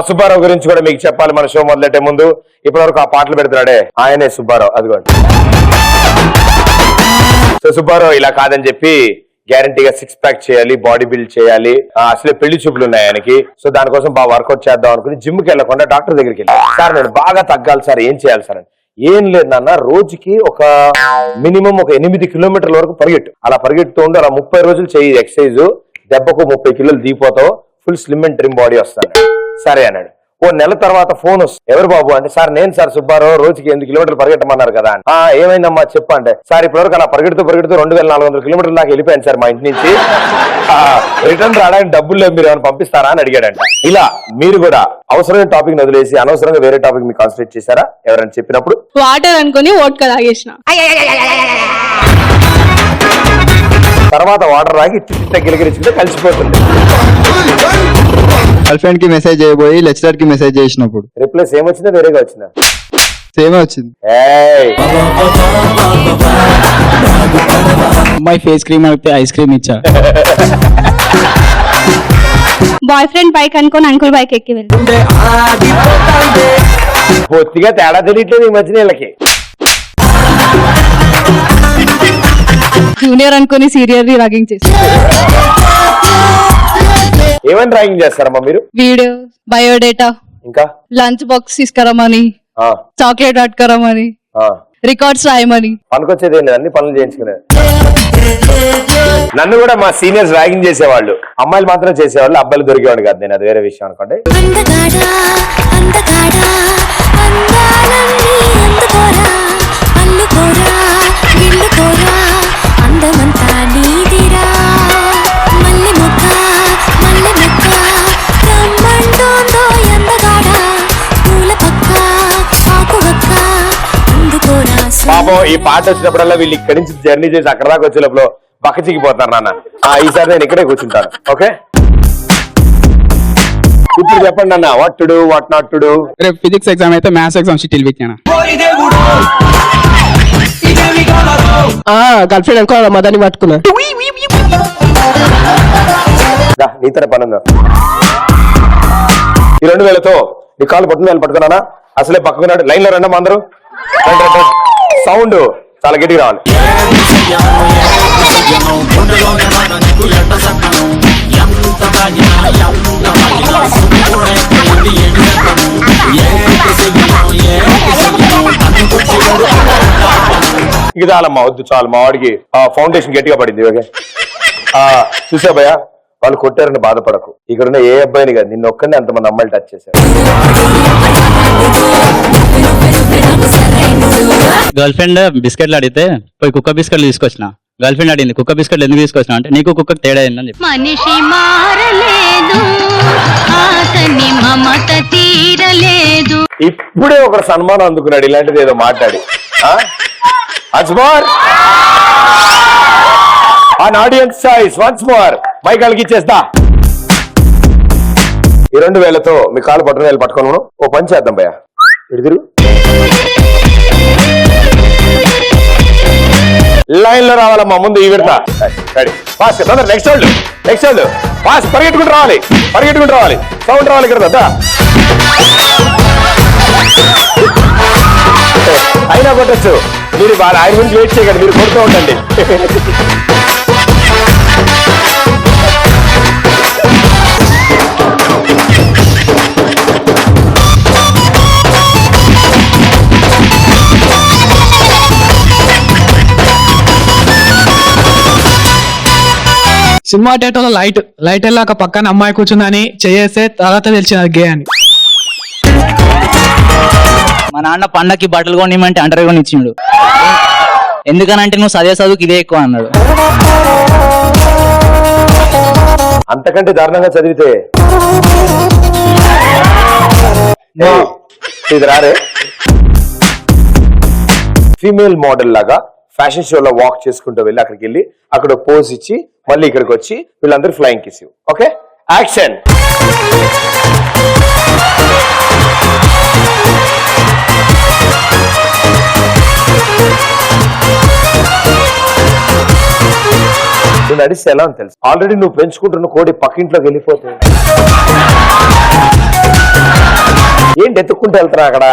సుబ్బారావు గురించి కూడా మీకు చెప్పాలి మన షో మొదలెట్టే ముందు. ఇప్పటి వరకు ఆ పాటలు పెడుతున్నాడే ఆయనే సుబ్బారావు. అదిగోండి. సో సుబ్బారావు ఇలా కాదని చెప్పి గ్యారంటీగా 6 ప్యాక్ చేయాలి, బాడీ బిల్డ్ చేయాలి, అసలే పెళ్లి చూపులు ఉన్నాయి ఆయనకి. సో దానికోసం బాగా వర్కౌట్ చేద్దాం అనుకుని జిమ్ కి వెళ్ళకుండా డాక్టర్ దగ్గరికి వెళ్ళి, సార్ నేను బాగా తగ్గాలి సార్, ఏం చేయాలి సార్ అని. ఏం లేదు నాన్న, రోజుకి ఒక మినిమం ఒక 8 కిలోమీటర్ల వరకు పరిగెట్టు. అలా పరిగెడుతూ ఉండి అలా 30 రోజులు చేయి ఎక్సర్సైజ్, దెబ్బకు 30 కిలోలు దిగిపోతావు, full slim and trim body వస్తాను. సరే అన్నాడు. ఓ నెల తర్వాత ఫోన్ వస్తుంది. ఎవరు బాబు అంటే, సార్ నేను సార్ సుబ్బారావు, రోజుకి 8 కిలోమీటర్లు పరిగెట్టమన్నారు కదా. ఏమైందమ్మా చెప్పు అంటే, సార్ ఇప్పటివరకు అలా పరిగెడుతూ 2400 కిలోమీటర్లు దాకా వెళ్ళిపోయాను సార్ మా ఇంటి నుంచి, రిటర్న్ రావడానికి డబ్బులు లేవు, మీరు ఏమైనా పంపిస్తారా అని అడిగాడంట. ఇలా మీరు కూడా అవసరమైన టాపిక్ వదిలేసి అనవసరంగా వేరే టాపిక్ మీరు కాన్సన్ట్రేట్ చేశారా ఎవరైనా చెప్పినప్పుడు? వాటర్ అనుకుని ఓట్కా తాగేసిన. తర్వాత వాటర్ రాగి గిలిగిరించుకుంటే కలిసిపోతుంది. గర్ల్ ఫ్రెండ్ కి మెసేజ్ చేయబోయి లెక్చరర్ కి మెసేజ్ చేసినప్పుడు రిప్లై సేమ్ వచ్చిందా వేరేగా వచ్చిందా? సేమే వచ్చింది. అమ్మాయి ఫేస్ క్రీమ్ అయితే ఐస్ క్రీమ్ ఇచ్చా. బాయ్ ఫ్రెండ్ బైక్ అనుకొని అంకుల్ బైక్ ఎక్కి వెళ్ళి పూర్తిగా తేడా తెలియట్లేదు ఈ మధ్య వీళ్ళకి. జూనియర్ అనుకుని సీరియల్ ర్యాగింగ్ చేసి ఏమని ర్యాగింగ్ చేస్తారమ్మా మీరు? వీడియో, బయోడేటా, ఇంకా లంచ్ బాక్స్ తీసుకురమని, చాక్లెట్ పట్టుకురమని, రికార్డ్స్ రాయమని. పనికొచ్చేది ఏం లేదు, అన్ని పనులు చేయించుకునేది. నన్ను కూడా మా సీనియర్స్ ర్యాగింగ్ చేసేవాళ్ళు. అమ్మాయిలు మాత్రం చేసేవాళ్ళు, అబ్బాయిలు దొరికేవాడు కాదు. నేను అది వేరే విషయం అనుకోండి. అందగాడా అందగాడా అందాలన్నీ అందుకోరా అల్లుకోరా గిల్లుకోరా అందమంతా నీదిరా మల్లె మొక్క రమ్మంటోందో అందగాడా పూల పక్క ఆకు వక్క అందుకోరా పాపం ఈ పాట వచ్చినప్పుడల్లా వీళ్ళు ఇక్కడి నుంచి జర్నీ చేసి అక్కడ దాకా వచ్చే లోపల పక్క చిక్కిపోతారు నాన్న. ఈసారి నేను ఇక్కడే కూర్చుంటాను. ఓకే, ఇప్పుడు చెప్పండి అన్న, what to do, what not to do. రేపు ఫిజిక్స్ ఎగ్జామ్ అయితే మ్యాథ్స్ ఎగ్జామ్ షీట్ వెళ్ళిపోయాను. గర్ల్ ఫ్రెండ్ అనుకో మదాన్ని పట్టుకున్నా. నీతర పని ఉందా? ఈ 2000తో నీ కాళ్ళు పట్టుకుని పట్టుకున్నానా? అసలే పక్కకున్నాడు. లైన్ లో రండి అందరూ. సౌండ్ చాలా గట్టిగా రావాలి. ఇది చాలమ్మా, వద్దు చాలు. మా వాడికి ఫౌండేషన్ గట్టిగా పడింది. ఓకే, చూసా భయ్యా, వాళ్ళు కొట్టారని బాధపడకు. ఇక్కడున్న ఏ అబ్బాయిని కాదు, నిన్న ఒక్కడిని అంతమంది అమ్మాయిలు టచ్ చేశారు. గర్ల్ ఫ్రెండ్ బిస్కెట్లు అడిగితే పోయి కుక్క బిస్కెట్లు తీసుకొచ్చిన. గర్ల్ ఫ్రెండ్ అడిగింది కుక్క బిస్కెట్లు ఎందుకు తీసుకొచ్చిన అంటే నీకు కుక్కకు తేడా అయిందని చెప్పి. మనిషి మారలేదు అతని మమత తీరలేదు. ఇప్పుడే ఒక సన్మానం అందుకున్నాడు ఇలాంటిది ఏదో మాట్లాడి. Audience choice once more. మైకాలకి ఇచ్చేస్తా. ఈ 2000తో మీ కాలు పట్టుకుని పట్టుకోను. ఓ పని చేద్దాం భయ్యా, ఇడుగురు లైన్ లో రావాలమ్మా. ముందు ఈ విడత ఫాస్ట్ నెక్స్ట్ వాళ్ళు ఫాస్ట్ పరిగెట్టుకుంటూ రావాలి. సౌండ్ రావాలి ఇక్కడ. అయినా కొట్టచ్చు మీరు. ఆయన గురించి వెయిట్ చేయకండి, మీరు కొడుతూ ఉండండి. సినిమా థియేటర్ లో లైట్ వెళ్ళాక పక్కన అమ్మాయి కూర్చుందని చేస్తే తర్వాత తెలిసిన గే అని. మా నాన్న పండక్కి బట్టలు కొనిమంటే అండర్ కొని ఇచ్చిండు. ఎందుకనంటే నువ్వు చదువుకి ఇదే ఎక్కువ అన్నాడు. అంతకంటే దారుణంగా చదివితే ఇది రారే. ఫీమేల్ మోడల్ లాగా ఫ్యాషన్ షోలో వాక్ చేసుకుంటూ వెళ్ళి అక్కడికి వెళ్ళి అక్కడ పోజ్ ఇచ్చి మళ్ళీ ఇక్కడికి వచ్చి వీళ్ళందరూ ఫ్లయింగ్ కిస్. Okay, action. నువ్వు నడిస్తే ఎలా అని తెలుసు. ఆల్రెడీ నువ్వు పెంచుకుంటున్న కోడి పక్కింట్లోకి వెళ్ళిపోతుంది. ఏంటి ఎత్తుక్కుంటూ వెళ్తున్నా అక్కడ?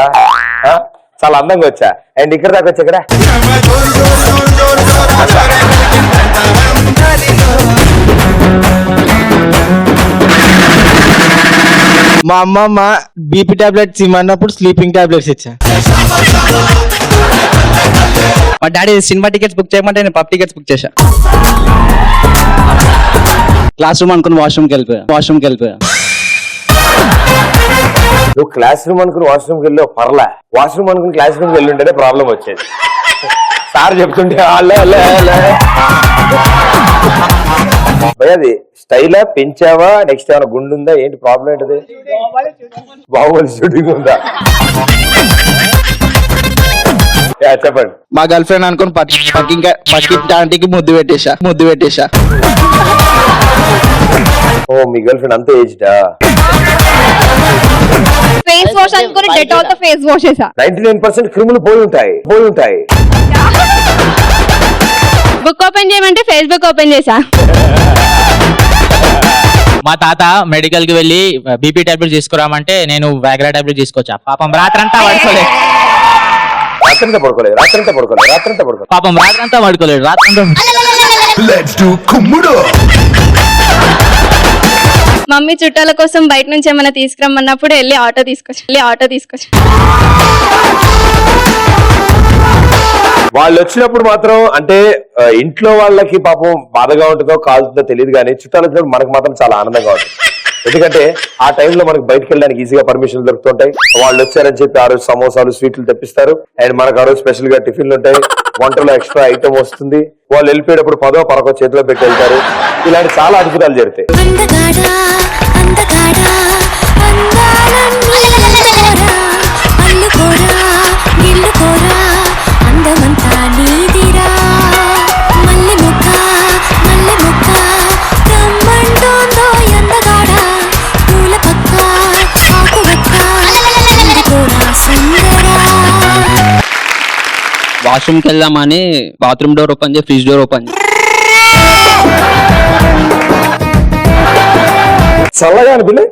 చాలా అందంగా వచ్చా. అండ్ ఇక్కడ దాకా వచ్చా కదా. మా అమ్మమ్మ బీపీ టాబ్లెట్స్ ఇమ్మన్నప్పుడు స్లీపింగ్ టాబ్లెట్స్ ఇచ్చా. మా డాడీ సినిమా టికెట్స్ బుక్ చేయమంటే నేను పబ్ టికెట్స్ బుక్ చేశా. క్లాస్ రూమ్ అనుకుని వాష్రూమ్కి వెళ్ళిపోయా. నువ్వు క్లాస్ రూమ్ అనుకుని వాష్రూమ్కి వెళ్ళి పర్లే, వాష్రూమ్ అనుకుని క్లాస్ రూమ్కి వెళ్ళి ఉంటేనే ప్రాబ్లం వచ్చేది. సార్ చెప్తుంటే అది స్టైలా పెంచావా, నెక్స్ట్ ఏమైనా గుండు ఉందా, ఏంటి ప్రాబ్లం ఏంటది? బాహుబలి షూటింగ్ ఉందా? చెప్పండి. మా గర్ల్ ఫ్రెండ్ అనుకుని పక్కింటి ఆంటీకి ముద్దు పెట్టేశా. ఓ, మీ గర్ల్ ఫ్రెండ్ అంతే ఏజ్డా? ఫేస్ వాష్ అనుకుని డెటాల్ తో ఫేస్ వాష్ చేసా. 99% క్రిములు పోయి ఉంటాయి. బుక్ ఓపెన్ చేయమంటే ఫేస్బుక్ ఓపెన్ చేసా. మా తాత మెడికల్ కి వెళ్ళి బీపీ టాబ్లెట్ తీసుకురామంటే నేను వ్యాగ్రా టాబ్లెట్ తీసుకొచ్చా. పాపం రాత్రంతా పడుకోలేదు. రాత్రంతా పడుకోలేదు. పాపం రాత్రంతా పడుకోలేడు. మమ్మీ చుట్టాల కోసం బయట నుంచి ఏమైనా తీసుకురమ్మన్నప్పుడు వెళ్ళి ఆటో తీసుకొచ్చి వాళ్ళు వచ్చినప్పుడు మాత్రం అంటే ఇంట్లో వాళ్ళకి పాపం బాధగా ఉంటుందో కాలుతుందో తెలియదు కానీ చుట్టాలు వచ్చినప్పుడు మనకు మాత్రం చాలా ఆనందంగా ఉంటుంది. ఎందుకంటే ఆ టైంలో మనకు బయటకు వెళ్ళడానికి ఈజీగా పర్మిషన్ దొరుకుతుంటాయి. వాళ్ళు వచ్చారని చెప్పి ఆ రోజు సమోసాలు స్వీట్లు తెప్పిస్తారు. అండ్ మనకు ఆ రోజు స్పెషల్ గా టిఫిన్లు ఉంటాయి. వంటలో ఎక్స్ట్రా ఐటమ్ వస్తుంది. వాళ్ళు వెళ్ళిపోయేటప్పుడు 10వ 11వ చేతిలో పెట్టి వెళ్తారు. ఇలాంటి చాలా అద్భుతాలు జరుగుతాయి. వాష్రూమ్ కి వెళ్దామని బాత్రూమ్ డోర్ ఓపెన్ చేసి ఫ్రిడ్జ్ డోర్ ఓపెన్ చల్లగా అనిపించలే?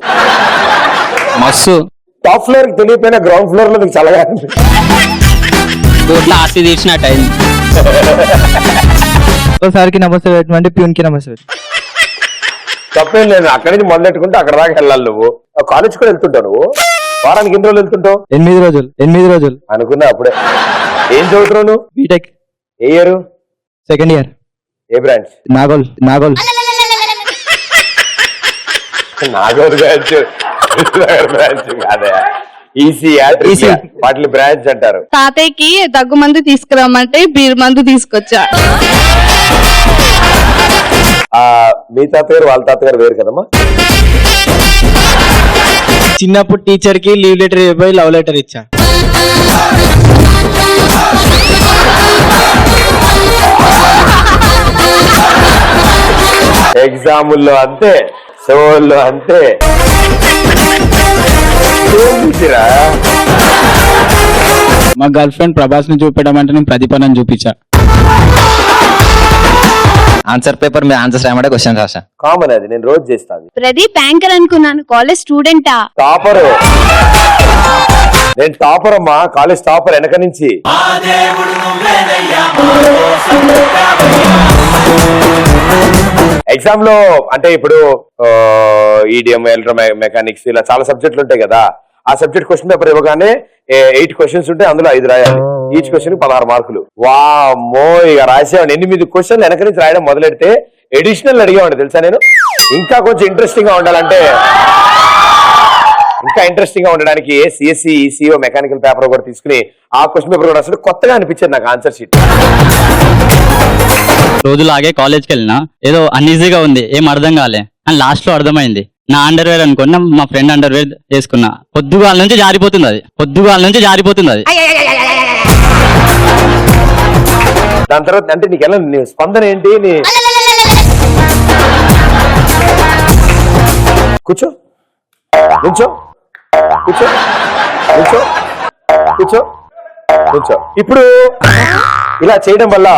మస్తు. టాప్ ఫ్లోర్ కి తెలియపోయినా గ్రౌండ్ ఫ్లోర్ లో మీకు చల్లగా రోడ్లో ఆర్సీ తీసినట్టు అయింది. సార్కి నమస్తే పెట్టమంటే ప్యూన్ కి నమస్తే పెట్టు. తప్పేం లేదు. అక్కడి నుంచి మొదలెట్టుకుంటే అక్కడ దాకా వెళ్ళాలి. నువ్వు కాలేజ్ కూడా వెళ్తుంటావు. నువ్వు వారానికి ఎన్ని రోజులు వెళ్తుంటావు? 8 రోజులు అనుకున్నా అప్పుడే. ఏం చదువుతున్నావు నువ్వు? బీటెక్. ఏ ఇయర్? Second year. ఏ బ్రాంచ్? నాగోల్ నాగోల్ బ్రాంచ్ కాదే, ఈసీఆ వాటి బ్రాంచ్ అంటారు. తాతయ్యకి దగ్గు మందు తీసుకురమ్మంటే బీర్ మందు తీసుకొచ్చా. మీ తాతగారు వాళ్ళ తాతగారు వేరు కదమ్మా. చిన్నప్పుడు టీచర్ కి లీవ్ లెటర్ ఇవ్వబోయి లవ్ లెటర్ ఇచ్చా. ఎగ్జాముల్లో అంతే, షోల్లో అంతే. మా గర్ల్ ఫ్రెండ్ ప్రభాస్ ని చూపించడం అంటే నేను ప్రదీప్ అని చూపించా. ఆన్సర్ పేపర్ మీద ఆన్సర్స్ రాయమంటే క్వశ్చన్ రాసా. కామన్ అది, నేను రోజు చేస్తాను. ప్రదీప్ యాంకర్ అనుకున్నాను. కాలేజ్ స్టూడెంటా? టాపర్. నేను టాపర్ అమ్మా, కాలేజ్ టాపర్ వెనక నుంచి. ఎగ్జామ్ లో అంటే ఇప్పుడు ఈడిఎం, ఎలక్ట్రో మెకానిక్స్ ఇలా చాలా సబ్జెక్టులు ఉంటాయి కదా. ఆ సబ్జెక్ట్ క్వశ్చన్ పేపర్ ఇవ్వగానే 8 క్వశ్చన్స్ ఉంటే అందులో 5 రాయాలి. ఈచ్ క్వశ్చన్ 16 మార్కులు. వామ్మో, ఇక రాసేవాడిని. 8 క్వశ్చన్లు వెనక నుంచి రాయడం మొదలెడితే ఎడిషనల్ అడిగేవాడిని తెలుసా నేను. ఇంకా కొంచెం ఇంట్రెస్టింగ్ గా ఉండాలంటే, ఇంకా ఇంట్రెస్టింగ్ గా ఉండడానికి సిఎస్సి, ఈసీఓ, మెకానికల్ పేపర్ కూడా తీసుకుని ఆ క్వశ్చన్ పేపర్ కూడా అసలు కొత్తగా అనిపించింది నాకు ఆన్సర్ షీట్. రోజులాగే కాలేజ్కి వెళ్ళినా ఏదో అన్ఈజీగా ఉంది, ఏం అర్థం కాలే అని లాస్ట్ లో అర్థమైంది. నా అండర్వేర్ అనుకున్నా, మా ఫ్రెండ్ అండర్వేర్ వేసుకున్నా. పొద్దుగాల నుంచి జారిపోతుంది అది. దాని తర్వాత అంటే నీకు ఎలా, నీ స్పందన ఏంటి? కూర్చో, కూర్చో, కూర్చో, కూర్చో, కూర్చో, కూర్చో. ఇప్పుడు ఇలా చేయడం వల్ల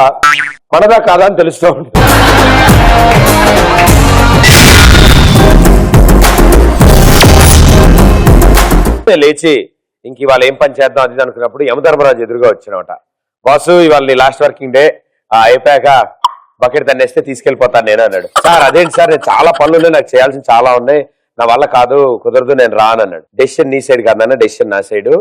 మనదా కాదా అని తెలుస్తూ ఉంటుంది. లేచి ఇంక ఇవాళ ఏం పని చేద్దాం అది అనుకున్నప్పుడు యమధర్మరాజు ఎదురుగా వచ్చినమాట. బాసు, ఇవాళ నీ లాస్ట్ వర్కింగ్ డే, అయిపోయాక బకెట్ తన్నేస్తే తీసుకెళ్లిపోతాను నేను అన్నాడు. సార్ అదేంటి సార్, నేను చాలా పనులు ఉన్నాయి, నాకు చేయాల్సిన చాలా ఉన్నాయి, నా వల్ల కాదు, కుదరదు, నేను రాను అన్నాడు. డెసిషన్ నీ సైడ్ కాదన్నా, డెసిషన్ నా సైడ్.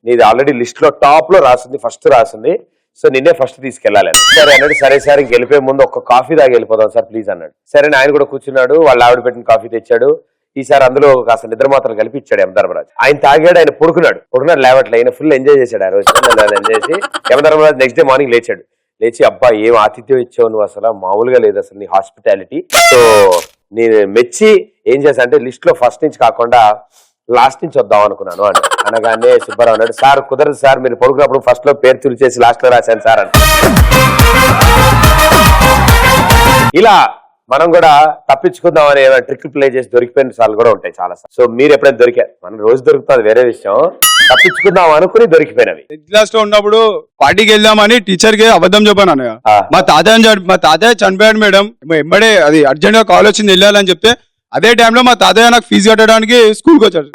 నీది ఆల్రెడీ లిస్ట్ లో టాప్ లో రాసింది, ఫస్ట్ రాసింది, సో నిన్నే ఫస్ట్ తీసుకెళ్లాలి. సరే అన్నాడు. సరే సార్, ఇంక వెళ్ళిపోయే ముందు ఒక్క కాఫీ తాగి వెళ్ళిపోదాం సార్ ప్లీజ్ అన్నాడు. సరే ఆయన కూడా కూర్చున్నాడు. వాళ్ళ ఆవిడ పెట్టిన కాఫీ తెచ్చాడు. ఈసారి అందులో కాస్త నిద్ర మాత్రం కలిపి ఇచ్చాడు యమధర్మరాజు. ఆయన తాగాడు, ఆయన పడుకున్నాడు లేవట్లే. ఆయన ఫుల్ ఎంజాయ్ చేశాడు ఆ రోజు. ఎంజాయ్ చేసి యమధర్మరాజు నెక్స్ట్ డే మార్నింగ్ లేచి అబ్బా ఏం ఆతిథ్యం ఇచ్చావు నువ్వు, అసలు మామూలుగా లేదు అసలు నీ హాస్పిటాలిటీ. సో నేను మెచ్చి ఏం చేశా అంటే లిస్ట్ లో ఫస్ట్ నుంచి కాకుండా లాస్ట్ నుంచి వద్దాం అనుకున్నాను అని అనగానే సుబ్బారావు అన్నాడు, సార్ కుదరదు సార్, మీరు పడుకున్నప్పుడు ఫస్ట్ లో పేరు తులిచేసి లాస్ట్ లో రాశాను సార్ అని. ఇలా మనం కూడా తప్పించుకుందాం అనే ట్రిక్ ప్లే చేసి దొరికిపోయిన సార్లు కూడా ఉంటాయి చాలా సార్లు. సో మీరు ఎప్పుడైనా దొరికారు, మనం రోజు దొరుకుతుంది వేరే విషయం, తప్పించుకుందాం అనుకుని దొరికిపోయినవి. క్లాస్ లో ఉన్నప్పుడు పార్టీకి వెళ్దామని టీచర్ కి అబద్ధం చెప్పాను అన్నయ్య. మా తాతయ్య చనిపోయాడు మేడం, ఎంబడే అది అర్జెంట్ గా కాల్ వచ్చింది వెళ్ళాలని చెప్తే అదే టైంలో మా తాతయ్య నాకు ఫీజు కట్టడానికి స్కూల్కి వచ్చాడు.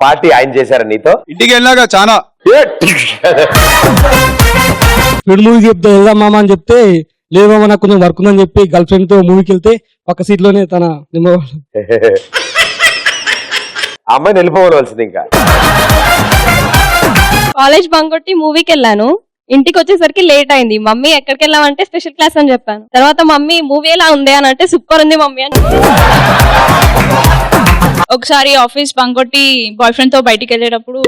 పార్టీ ఆయన చేశారా నీతో? ఇంటికి వెళ్ళాక చాలా ఫ్రెండ్ మూవీకి చెప్తే వెళ్దాం మామ అని చెప్తే లేదు మామ నాకు కొంచెం వర్క్ ఉందని చెప్పి గర్ల్ ఫ్రెండ్ తో మూవీకి వెళ్తే పక్క సీట్ లోనే తన అమ్మాయిని వెళ్ళిపోవలసింది ఇంకా. కాలేజ్ బంక్ కొట్టి మూవీకి వెళ్ళాను. ఇంటికి వచ్చేసరికి లేట్ అయింది. మమ్మీ ఎక్కడికి వెళ్ళామంటే స్పెషల్ క్లాస్ అని చెప్పాను. తర్వాత మమ్మీ మూవీ ఎలా ఉంది అని అంటే సూపర్ ఉంది మమ్మీ అని. ఒకసారి ఆఫీస్ బంక్ కొట్టి బాయ్ ఫ్రెండ్ తో బయటికి వెళ్ళేటప్పుడు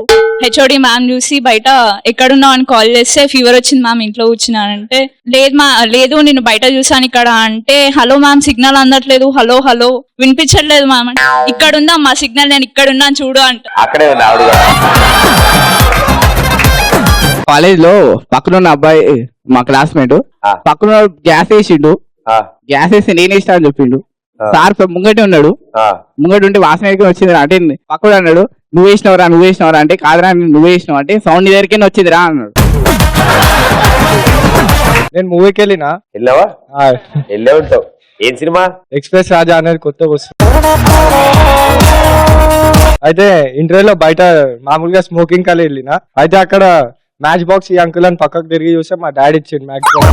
హెచ్ఓడి మ్యామ్ చూసి బయట ఎక్కడున్నావు అని కాల్ చేస్తే ఫీవర్ వచ్చింది మ్యామ్ ఇంట్లో కూర్చున్నానంటే లేదు నేను బయట చూసాను ఇక్కడ అంటే హలో మ్యామ్ సిగ్నల్ అందట్లేదు హలో హలో వినిపించట్లేదు మ్యామ్ అంటే ఇక్కడ ఉందా మా సిగ్నల్ నేను ఇక్కడ ఉన్నాను చూడు అంటే అక్కడే ఉంది ఆవిడ. కాలేజ్ లో పక్కన ఉన్న అబ్బాయి మా క్లాస్మేట్ పక్కన గ్యాస్ వేసిండు. గ్యాస్ వేసి నేను వేసినా అని చెప్పిండు. సార్ ముంగటి ఉన్నాడు. ముంగటి ఉంటే వాసన వచ్చింది అంటే పక్కన అన్నాడు నువ్వు వేసినవరా అంటే కాదురా నువ్వు వేసినావు అంటే సౌండ్ దగ్గరికి వచ్చింది రా అన్నాడు. నేను మూవీకి వెళ్ళినా. వెళ్ళావా? వెళ్ళే ఉంటావు. ఏం సినిమా? ఎక్స్ప్రెస్ రాజా అనేది కొత్తగా వస్తుంది. అయితే ఇంటర్వ్యూలో బయట మామూలుగా స్మోకింగ్ కలి వెళ్ళినా. అయితే అక్కడ మ్యాచ్ బాక్స్ ఈ అంకుల్ అని పక్కకు తిరిగి చూస్తే మా డాడీ ఇచ్చిండు మ్యాచ్ బాక్స్.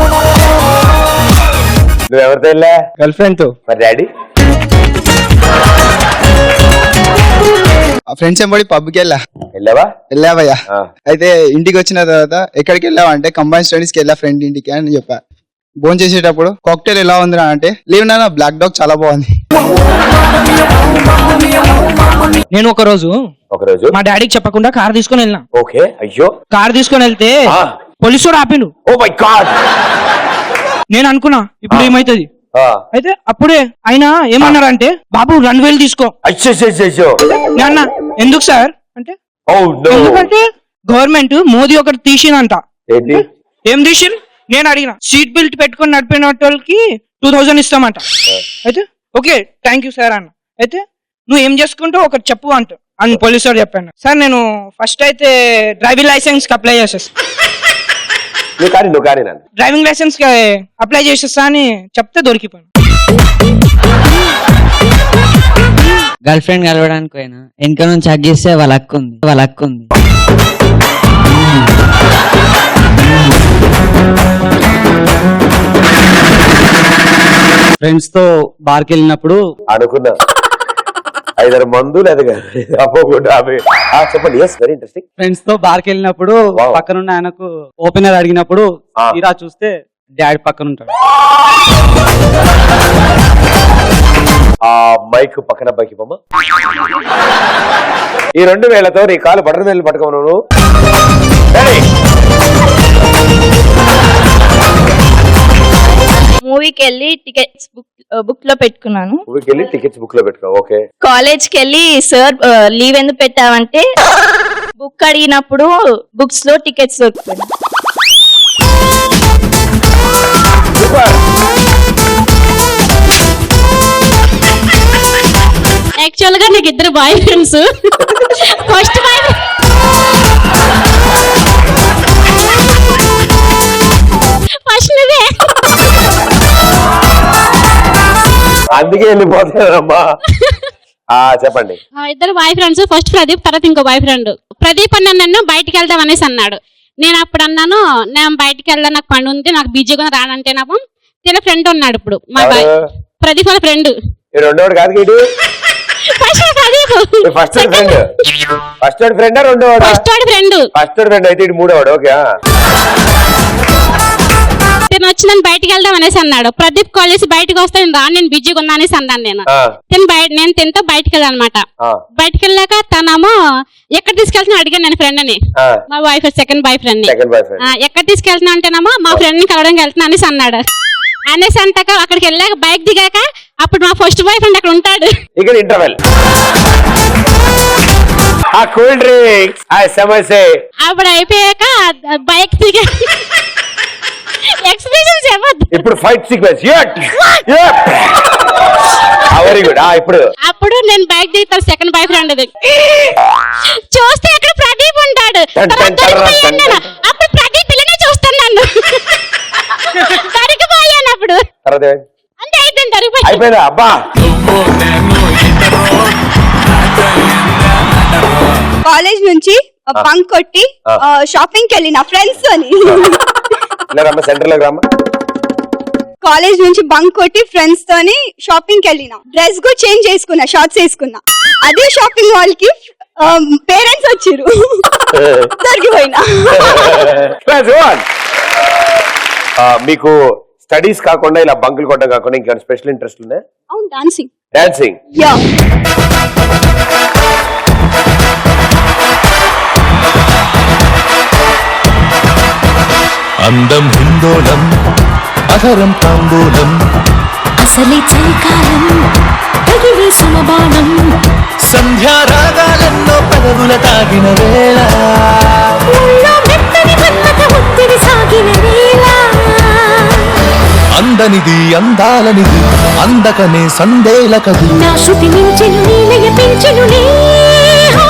నువ్వు ఎవరితో వెళ్ళా? గర్ల్ ఫ్రెండ్ తో. మరి డాడీ? ఫ్రెండ్స్ ఎంబడి పబ్కి వెళ్ళావా? వెళ్ళావయ్యా. అయితే ఇంటికి వచ్చిన తర్వాత ఎక్కడికి వెళ్ళావా అంటే కంబైన్ స్టడీస్ కి వెళ్ళా ఫ్రెండ్ ఇంటికి అని చెప్పా. భోజనం చేసేటప్పుడు కాక్టైల్ ఎలా ఉందిరా అంటే లేవు నాన్న బ్లాక్ డాగ్ చాలా బాగుంది. నేను ఒక రోజు మా డాడీకి చెప్పకుండా కార్ తీసుకొని వెళ్ళినా. ఓకే. అయ్యో. కార్ తీసుకొని వెళ్తే పోలీసు ఆపిండు. Oh my god. నేను అనుకున్నా ఇప్పుడు ఏమైతుంది. అయితే అప్పుడే ఆయన ఏమన్నారంటే బాబు 2000 తీసుకో. నాన్న ఎందుకు సార్ అంటే ఎందుకంటే గవర్నమెంట్ మోదీ ఒకటి తీసిందంట. ఏం తీసింది నేను అడిగిన సీట్ బెల్ట్ పెట్టుకొని నడిపిన వాళ్ళకి 2000 ఇస్తామంట. అయితే ఓకే థ్యాంక్ యూ సార్ అన్న. అయితే నువ్వు ఏం చేసుకుంటావు ఒకటి చెప్పు అంట అని పోలీసు వాడు చెప్పాను. సార్ నేను ఫస్ట్ అయితే డ్రైవింగ్ లైసెన్స్ కి అప్లై చేసేస్తా. డ్రైవింగ్ లైసెన్స్ కి అప్లై చేసేస్తా అని చెప్తే దొరికిపోయాను. గర్ల్ ఫ్రెండ్ కలవడానికి పోయినా వెనక నుంచి అగ్గిస్తే వాళ్ళ అక్క ఉంది. ఫ్రెండ్స్ తో బార్కి వెళ్ళినప్పుడు అనుకున్నా 5 మందు లేదా చెప్పండి. Very interesting. ఫ్రెండ్స్ తో బార్కి వెళ్ళినప్పుడు పక్కనున్న ఆయనకు ఓపెనర్ అడిగినప్పుడు తీరా చూస్తే డాడీ పక్కన ఉంటాడు. ఆ మైక్ పక్కన బైకి బొమ్మ. ఈ 2 వేళ్లతో నీ కాలు బటన్ వేలు పట్టుకోను. మూవీకి వెళ్ళి టికెట్స్ బుక్ లో పెట్టుకున్నాను. మూవీకి వెళ్ళి టికెట్స్ బుక్ లో పెట్టుకో. ఓకే. కాలేజ్ కి వెళ్ళి సార్ లీవ్ ఎందుకు పెట్టావంటే బుక్ అడిగినప్పుడు బుక్స్ లో టికెట్స్ దొరుకుతాయి. యాక్చువల్ గా నాకు 2 boyfriends. First boy first నువ్వే. అందుకే వెళ్ళిపోతానమ్మా. చెప్పండి. 2 బాయ్ ఫ్రెండ్స్. ఫస్ట్ ప్రదీప్, తర్వాత ఇంకో బాయ్ ఫ్రెండ్. ప్రదీప్ అన్న నన్ను బయటికి వెళ్దాం అనేసి అన్నాడు. నేను అప్పుడు అన్నాను నేను బయటికి వెళ్దాం నాకు పని ఉంది నాకు బిజీగా రానంటే నాకు తిన ఫ్రెండ్ ఉన్నాడు ఇప్పుడు మా బాయ్ ప్రదీప్ వాళ్ళ ఫ్రెండ్. రెండోడు కాదు ఫస్ట్ ఫ్రెండ్. ఫస్ట్ ఫ్రెండ్ రెండోడు ఫస్ట్ ఫ్రెండ్ అయితే ఇది మూడోవాడు. ఓకే. తిను వచ్చి నన్ను బయటికి వెళ్దాం అనేసి అన్నాడు. ప్రదీప్ కాల్ చేసి బయటకు వస్తే నేను రాను నేను బిజీగా ఉన్నా అనేసి అన్నాను. నేను తినతో బయటకు వెళ్ళాను అనమాట. బయటకు వెళ్ళాక తనేమో ఎక్కడ తీసుకెళ్తున్నా అడిగాను నేను ఫ్రెండ్ అని. మా వైఫ్ సెకండ్ బాయ్ ఫ్రెండ్ ని ఎక్కడ తీసుకెళ్తున్నా అంటేనేమో మా ఫ్రెండ్ ని కలవడానికి వెళ్తున్నా అనేసి అన్నాడు. అనేసి అంటాక అక్కడికి వెళ్ళాక బైక్ దిగాక అప్పుడు మా ఫస్ట్ బాయ్ ఫ్రెండ్ అక్కడ ఉంటాడు. ఇక్కడ ఇంటర్వెల్ కూల్ డ్రింక్స్ అప్పుడు అయిపోయాక బైక్ దిగా ఎక్స్ప్రెషన్స్ చెప్పొద్దు. ఇప్పుడు ఫైట్ సీక్వెన్స్. Very good. అప్పుడు నేను బైక్ దిగుతాను సెకండ్ బాయ్ ఫ్రెండ్ చూస్తే అక్కడ ప్రదీప్ ఉంటాడు. అప్పుడు ప్రదీప్ ఇలానే చూస్తాను నన్ను దొరికిపోయాను. అప్పుడు అంతే అయిపోయింది జరిగిపోయింది. అయిపోయిందా అబ్బా? కాలేజ్ నుంచి బంక్ కొట్టి షాపింగ్ కి వెళ్ళిన ఫ్రెండ్స్ అని సెంటర్ లో రామ్మా. కాలేజ్ నుంచి బంక్ కొట్టి ఫ్రెండ్స్ తోని షాపింగ్ కి వెళ్ళిన డ్రెస్ కూడా చేంజ్ చేసుకున్నా, షార్ట్స్ వేసుకున్నా. అదే షాపింగ్ మాల్ కి పేరెంట్స్ వచ్చిర్రు, దొరికిపోయినా. మీకు స్టడీస్ కాకుండా ఇలా బంకులు కొట్టడం కాకుండా ఇంకా స్పెషల్ ఇంట్రెస్ట్ ఉందా? అవును, డాన్సింగ్. డాన్సింగ్. యా. అందం హిందోళం అధరం తాంబూలం అసలే చలికాలం తగిలే సమబాణం సంధ్యారాగాలెన్నో పెదవుల తాగిన వేళ ముళ్ళో మెత్తని మన్మథ ఒత్తిడి సాగిన వేళ అందనిది అందాలనిది అందకనే సందేలకది నా శృతి మించెను నీలయ పెంచెను నేహా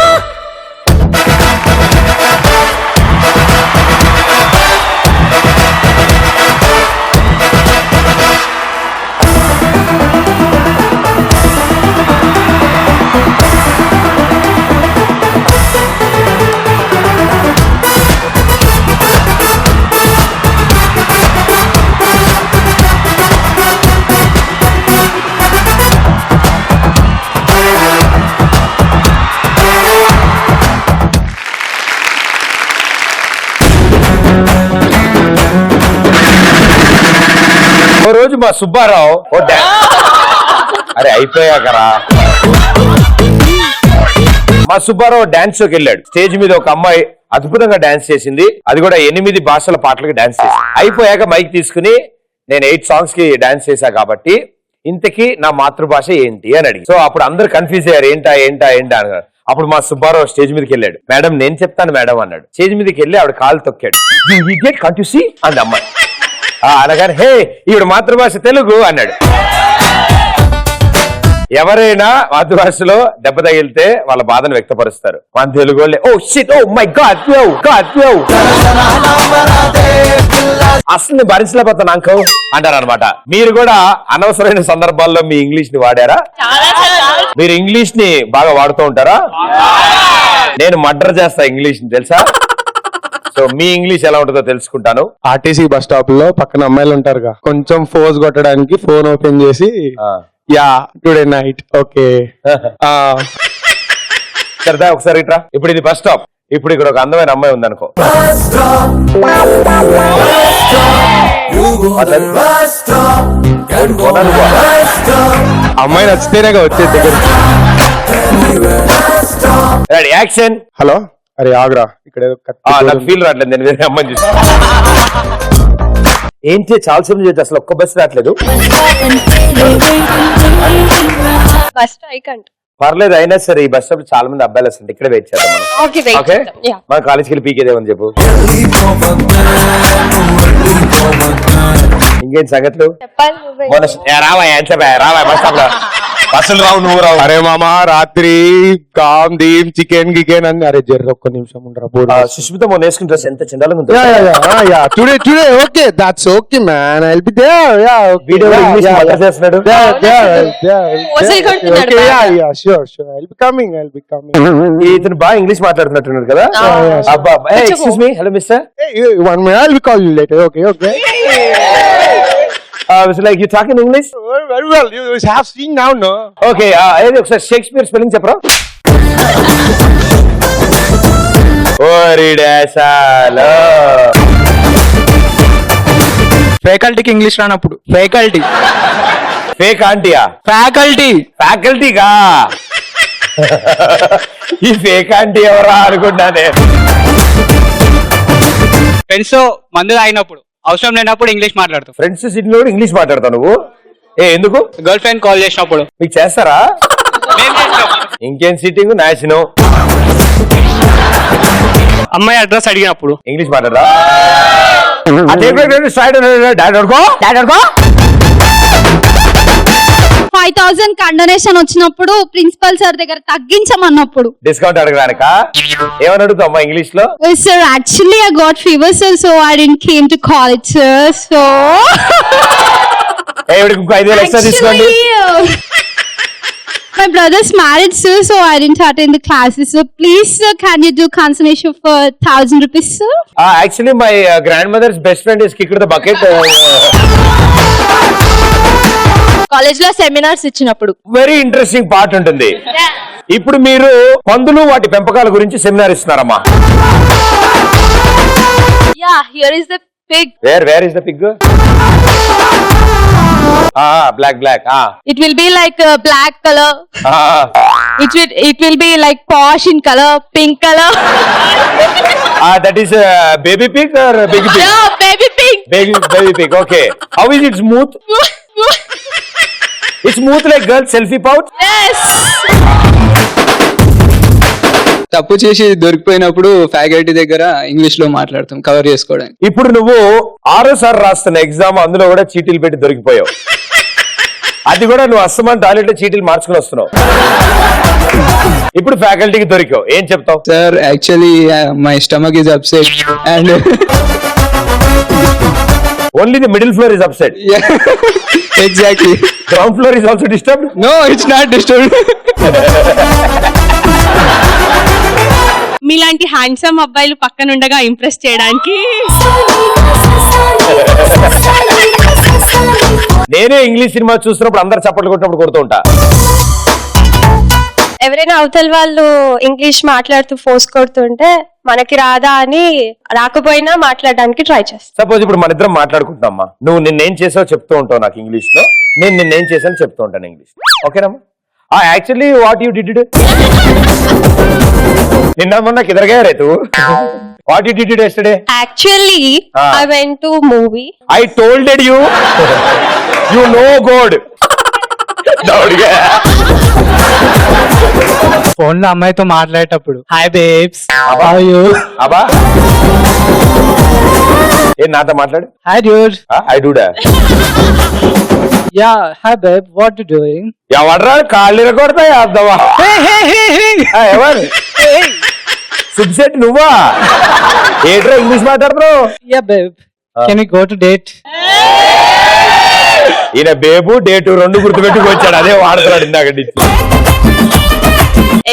ఓ రోజు మా సుబ్బారావు అరే అయిపోయాకరా, మా సుబ్బారావు డాన్స్ షోకి వెళ్ళాడు. స్టేజ్ మీద ఒక అమ్మాయి అద్భుతంగా డాన్స్ చేసింది, అది కూడా 8 భాషల పాటలకి డాన్స్ చేసింది. అయిపోయాక మైక్ తీసుకుని నేను 8 సాంగ్స్ కి డాన్స్ చేశా కాబట్టి ఇంతకీ నా మాతృభాష ఏంటి అని అడిగి. సో అప్పుడు అందరు కన్ఫ్యూజ్ అయ్యారు, ఏంటా ఏంటా ఏంటా అన్నారు. అప్పుడు మా సుబ్బారావు స్టేజ్ మీదకి వెళ్ళాడు. మేడం నేను చెప్తాను మేడం అన్నాడు. స్టేజ్ మీదకి వెళ్ళి ఆవిడ కాలు తొక్కాడు. అంది అమ్మాయి. అనగానే హే ఈవిడ మాతృభాష తెలుగు అన్నాడు. ఎవరైనా మాతృభాషలో దెబ్బ తగిలితే వాళ్ళ బాధను వ్యక్తపరుస్తారు. మన తెలుగు వాళ్ళే oh shit oh my god yo god yo అసలు భరించలేకపోతాను అంకల్ అంటారు అనమాట. మీరు కూడా అనవసరమైన సందర్భాల్లో మీ ఇంగ్లీష్ ని వాడారా? మీరు ఇంగ్లీష్ ని బాగా వాడుతూ ఉంటారా? నేను మర్డర్ చేస్తా ఇంగ్లీష్ ని, తెలుసా? సో మీ ఇంగ్లీష్ ఎలా ఉంటుందో తెలుసుకుంటాను. ఆర్టీసీ బస్ స్టాప్ లో పక్కన అమ్మాయిలు ఉంటారుగా, కొంచెం ఫోర్స్ కొట్టడానికి ఫోన్ ఓపెన్ చేసి యా టుడే నైట్ ఓకే సరదా ఒకసారి ఇట్రా. ఇప్పుడు ఇది బస్ స్టాప్. ఇప్పుడు ఇక్కడ ఒక అందమైన అమ్మాయి ఉందనుకో. అమ్మాయి నచ్చితేనే వచ్చే దగ్గర. యాక్షన్. హలో, అరే ఆగ్రా, ఇక్కడ నాకు ఫీల్ రావట్లేదు, నేను వేరే అమ్మాయిని చూసి. ఏంటి చాలా సేపు చేసి అసలు ఒక్క బస్సు రావట్లేదు. పర్లేదు, అయినా సరే ఈ బస్ స్టాప్ చాలా మంది అబ్బాయిలు వస్తుంది, ఇక్కడ వెయిట్ చేద్దాం మనం. ఓకే, మన కాలేజ్కి వెళ్ళి పీకేదేమని చెప్పు. ఇంకేంటి సంగతులు? రావా రావా బస్ స్టాప్ లో అసలు రావు, నువ్వు రావు. అరే మామా రాత్రి కామ్ దీం చికెన్ గికెన్ అని. అరే జర్ర ఒక్క నిమిషం ఉండరా. సుష్మిత మొన్న వేసుకున్న డ్రెస్ ఎంత చండాలంగా ఉంది. Today okay, that's okay man, I will be there. Yeah video English మాట్లాడేస్తున్నాడు. ఇతను బాగా ఇంగ్లీష్ మాట్లాడుతున్నట్టున్నాడు కదా. అబ్బా, excuse me, hello mister. 1 minute, I will call you later. Okay. It's like you talking English? Very well. You have seen now, no? Okay. ఏది ఒకసారి షేక్స్పియర్ స్పెల్లింగ్ చెప్పరా? ఫ్యాకల్టీకి ఇంగ్లీష్ రానప్పుడు ఫ్యాకల్టీ ఫేక్ ఆంటీయా? ఫ్యాకల్టీగా ఈ ఫేక్ ఆంటీ ఎవరా అనుకుంటానే. ఫ్రెండ్స్ మందు తాగినప్పుడు అవసరం లేనప్పుడు ఇంగ్లీష్ మాట్లాడుతావు. ఫ్రెండ్స్ సిటీలో ఇంగ్లీష్ మాట్లాడతావు నువ్వు? ఎందుకు? గర్ల్ ఫ్రెండ్ కాల్ చేసినప్పుడు. మీకు చేస్తారా? ఇంకేం సీటింగ్ నాశనం. అమ్మాయి అడ్రస్ అడిగినప్పుడు ఇంగ్లీష్ మాట్లాడరా? 5,000 కండోనేషన్ వచ్చినప్పుడు ప్రిన్సిపల్ సార్ దగ్గర తగ్గించమన్నప్పుడు డిస్కౌంట్ అడగడానిక ఏమని అడుగుతావు అమ్మా ఇంగ్లీష్ లో? Sir actually I got fever sir, so I didn't came to college sir. So ఇంకో 5,000 ఎక్స్ట్రా తీసుకోండి. My brother's married, sir, so I didn't attend the classes. So please, sir, can you do consultation for 1,000 rupees, sir? Actually, my grandmother's best friend is kicked the bucket. College లో సెమినార్స్ ఇచ్చినప్పుడు వెరీ ఇంట్రెస్టింగ్ పార్ట్ ఉంటుంది. ఇప్పుడు మీరు పందులు వాటి పెంపకాల గురించి సెమినార్ ఇస్తున్నారమ్మా. Yeah here is the pig. Where is the pig? black. It will be like black color. It will be like posh in color, pink color. That is baby pig or baby pig? Yeah, baby pig. Baby pig. Okay. How is it smooth? It's smooth like girl selfie pouch? Yes. తప్పు చేసి దొరికిపోయినప్పుడు ఫ్యాకల్టీ దగ్గర ఇంగ్లీష్ లో మాట్లాడతాం కవర్ చేసుకోవడానికి. ఇప్పుడు నువ్వు 6సారి రాస్తున్న ఎగ్జామ్ అందులో కూడా చీటీలు పెట్టి దొరికిపోయావు. అది కూడా నువ్వు అస్తమాన్ టాయిలెట్ లో చీటీలు మార్చుకుని వస్తున్నావు. ఇప్పుడు ఫ్యాకల్టీకి దొరికావు, ఏం చెప్తావు? Sir actually my stomach is upset and only the middle floor is upset. Exactly. Ground floor is also disturbed. No, it's not disturbed. మీలాంటి హ్యాండ్సమ్ అబ్బాయిలు పక్కన ఉండగా ఇంప్రెస్ చేయడానికి నేనే ఇంగ్లీష్ సినిమా చూస్తున్నప్పుడు అందరు చప్పట్లు కొట్టినప్పుడు కొడుతూ ఉంటా. ఎవరైనా అవతల వాళ్ళు ఇంగ్లీష్ మాట్లాడుతూ ఫోర్స్ కొడుతుంటే మనకి రాదా అని రాకపోయినా మాట్లాడడానికి ట్రై చేస్తాం. సపోజ్ ఇప్పుడు మన ఇద్దరం మాట్లాడుకుంటున్నామ్మా, నువ్వు నిన్నేం చేసావు చెప్తూ ఉంటావు నాకు ఇంగ్లీష్ లో, నేను నిన్నేం చేశాను చెప్తూ ఉంటాను ఇంగ్లీష్. ఓకేనమ్మా? యాక్చువల్లీ వాట్ యూ డిడ్ నిన్న మొన్న కిదరగా రేతు what you did yesterday? Actually I went to movie. I tolded you you know god. Phone లో అమ్మాయితో మాట్లాడేటప్పుడు hi babes how are you అబ్బా ఏ నాతో మాట్లాడు. Hi dude. ఐ డూడా. Yeah hi babe what you doing? ఎవడ్రా కాళ్ళు కొడతా అర్థమా? ఎవరు సుబ్సెట్ నువ్వా? ఏట్రా ఇంగ్లీష్ మాట్లాడుతున్నావు? Yeah babe can we go to date? ఈయన బేబు డేటు రెండు గుర్తుపెట్టుకు వచ్చాడు, అదే వాడుతున్నాడు ఇందాక.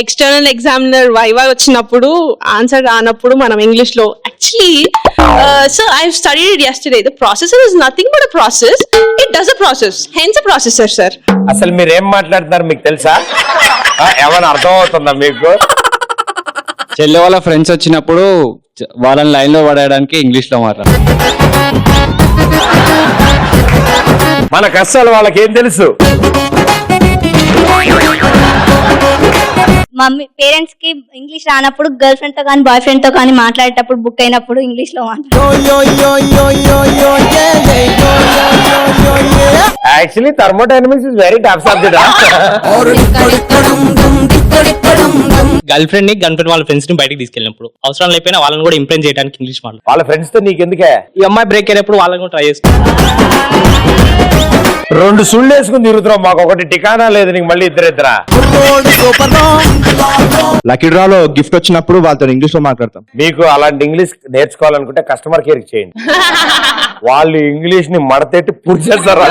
ఎక్స్టర్నల్ ఎగ్జామినర్ వైవా వచ్చినప్పుడు ఆన్సర్ రానప్పుడు మనం ఇంగ్లీష్ లో actually sir I studied yesterday the processor is nothing but a process it does a process hence a processor sir. అసలు మీరు ఏం మాట్లాడుతున్నారు మీకు తెలుసా? ఏమైనా అర్థం అవుతుందా మీకు? చెల్లె వాళ్ళ ఫ్రెండ్స్ వచ్చినప్పుడు వాళ్ళని లైన్ లో పడేయడానికి ఇంగ్లీష్ లో మాట్లాడు. మన కష్టాలు వాళ్ళకేం తెలుసు? మమ్మీ పేరెంట్స్ కి ఇంగ్లీష్ రానప్పుడు గర్ల్ ఫ్రెండ్ తో కానీ బాయ్ ఫ్రెండ్ తో కానీ మాట్లాడేటప్పుడు బుక్ అయినప్పుడు ఇంగ్లీష్ లో actually thermodynamics is very tough subject. Girl friend ని గర్ల్ ఫ్రెండ్ వాళ్ళ ఫ్రెండ్స్ ని బయటకు తీసుకెళ్ళినప్పుడు అవసరం లేకపోయినా వాళ్ళని కూడా ఇంప్రెస్ చేయడానికి ఇంగ్లీష్ మాట్లాడు. వాళ్ళ ఫ్రెండ్స్ తో నీకెందుకే? ఈ అమ్మాయి బ్రేక్ అయినప్పుడు వాళ్ళని కూడా ట్రై చేస్తాను. 2 సుళ్ళు వేసుకుని తిరుగుతున్నావు, మాకు ఒకటి టికానా లేదు, నీకు మళ్ళీ ఇద్దరిద్దరా? లక్కీ డ్రాలో గిఫ్ట్ వచ్చినప్పుడు వాళ్ళతో ఇంగ్లీష్ లో మాట్లాడతాం. మీకు అలాంటి ఇంగ్లీష్ నేర్చుకోవాలనుకుంటే కస్టమర్ కేర్ చేయండి. వాళ్ళు ఇంగ్లీష్ ని మడతెట్టి పూర్తి చేస్తారు.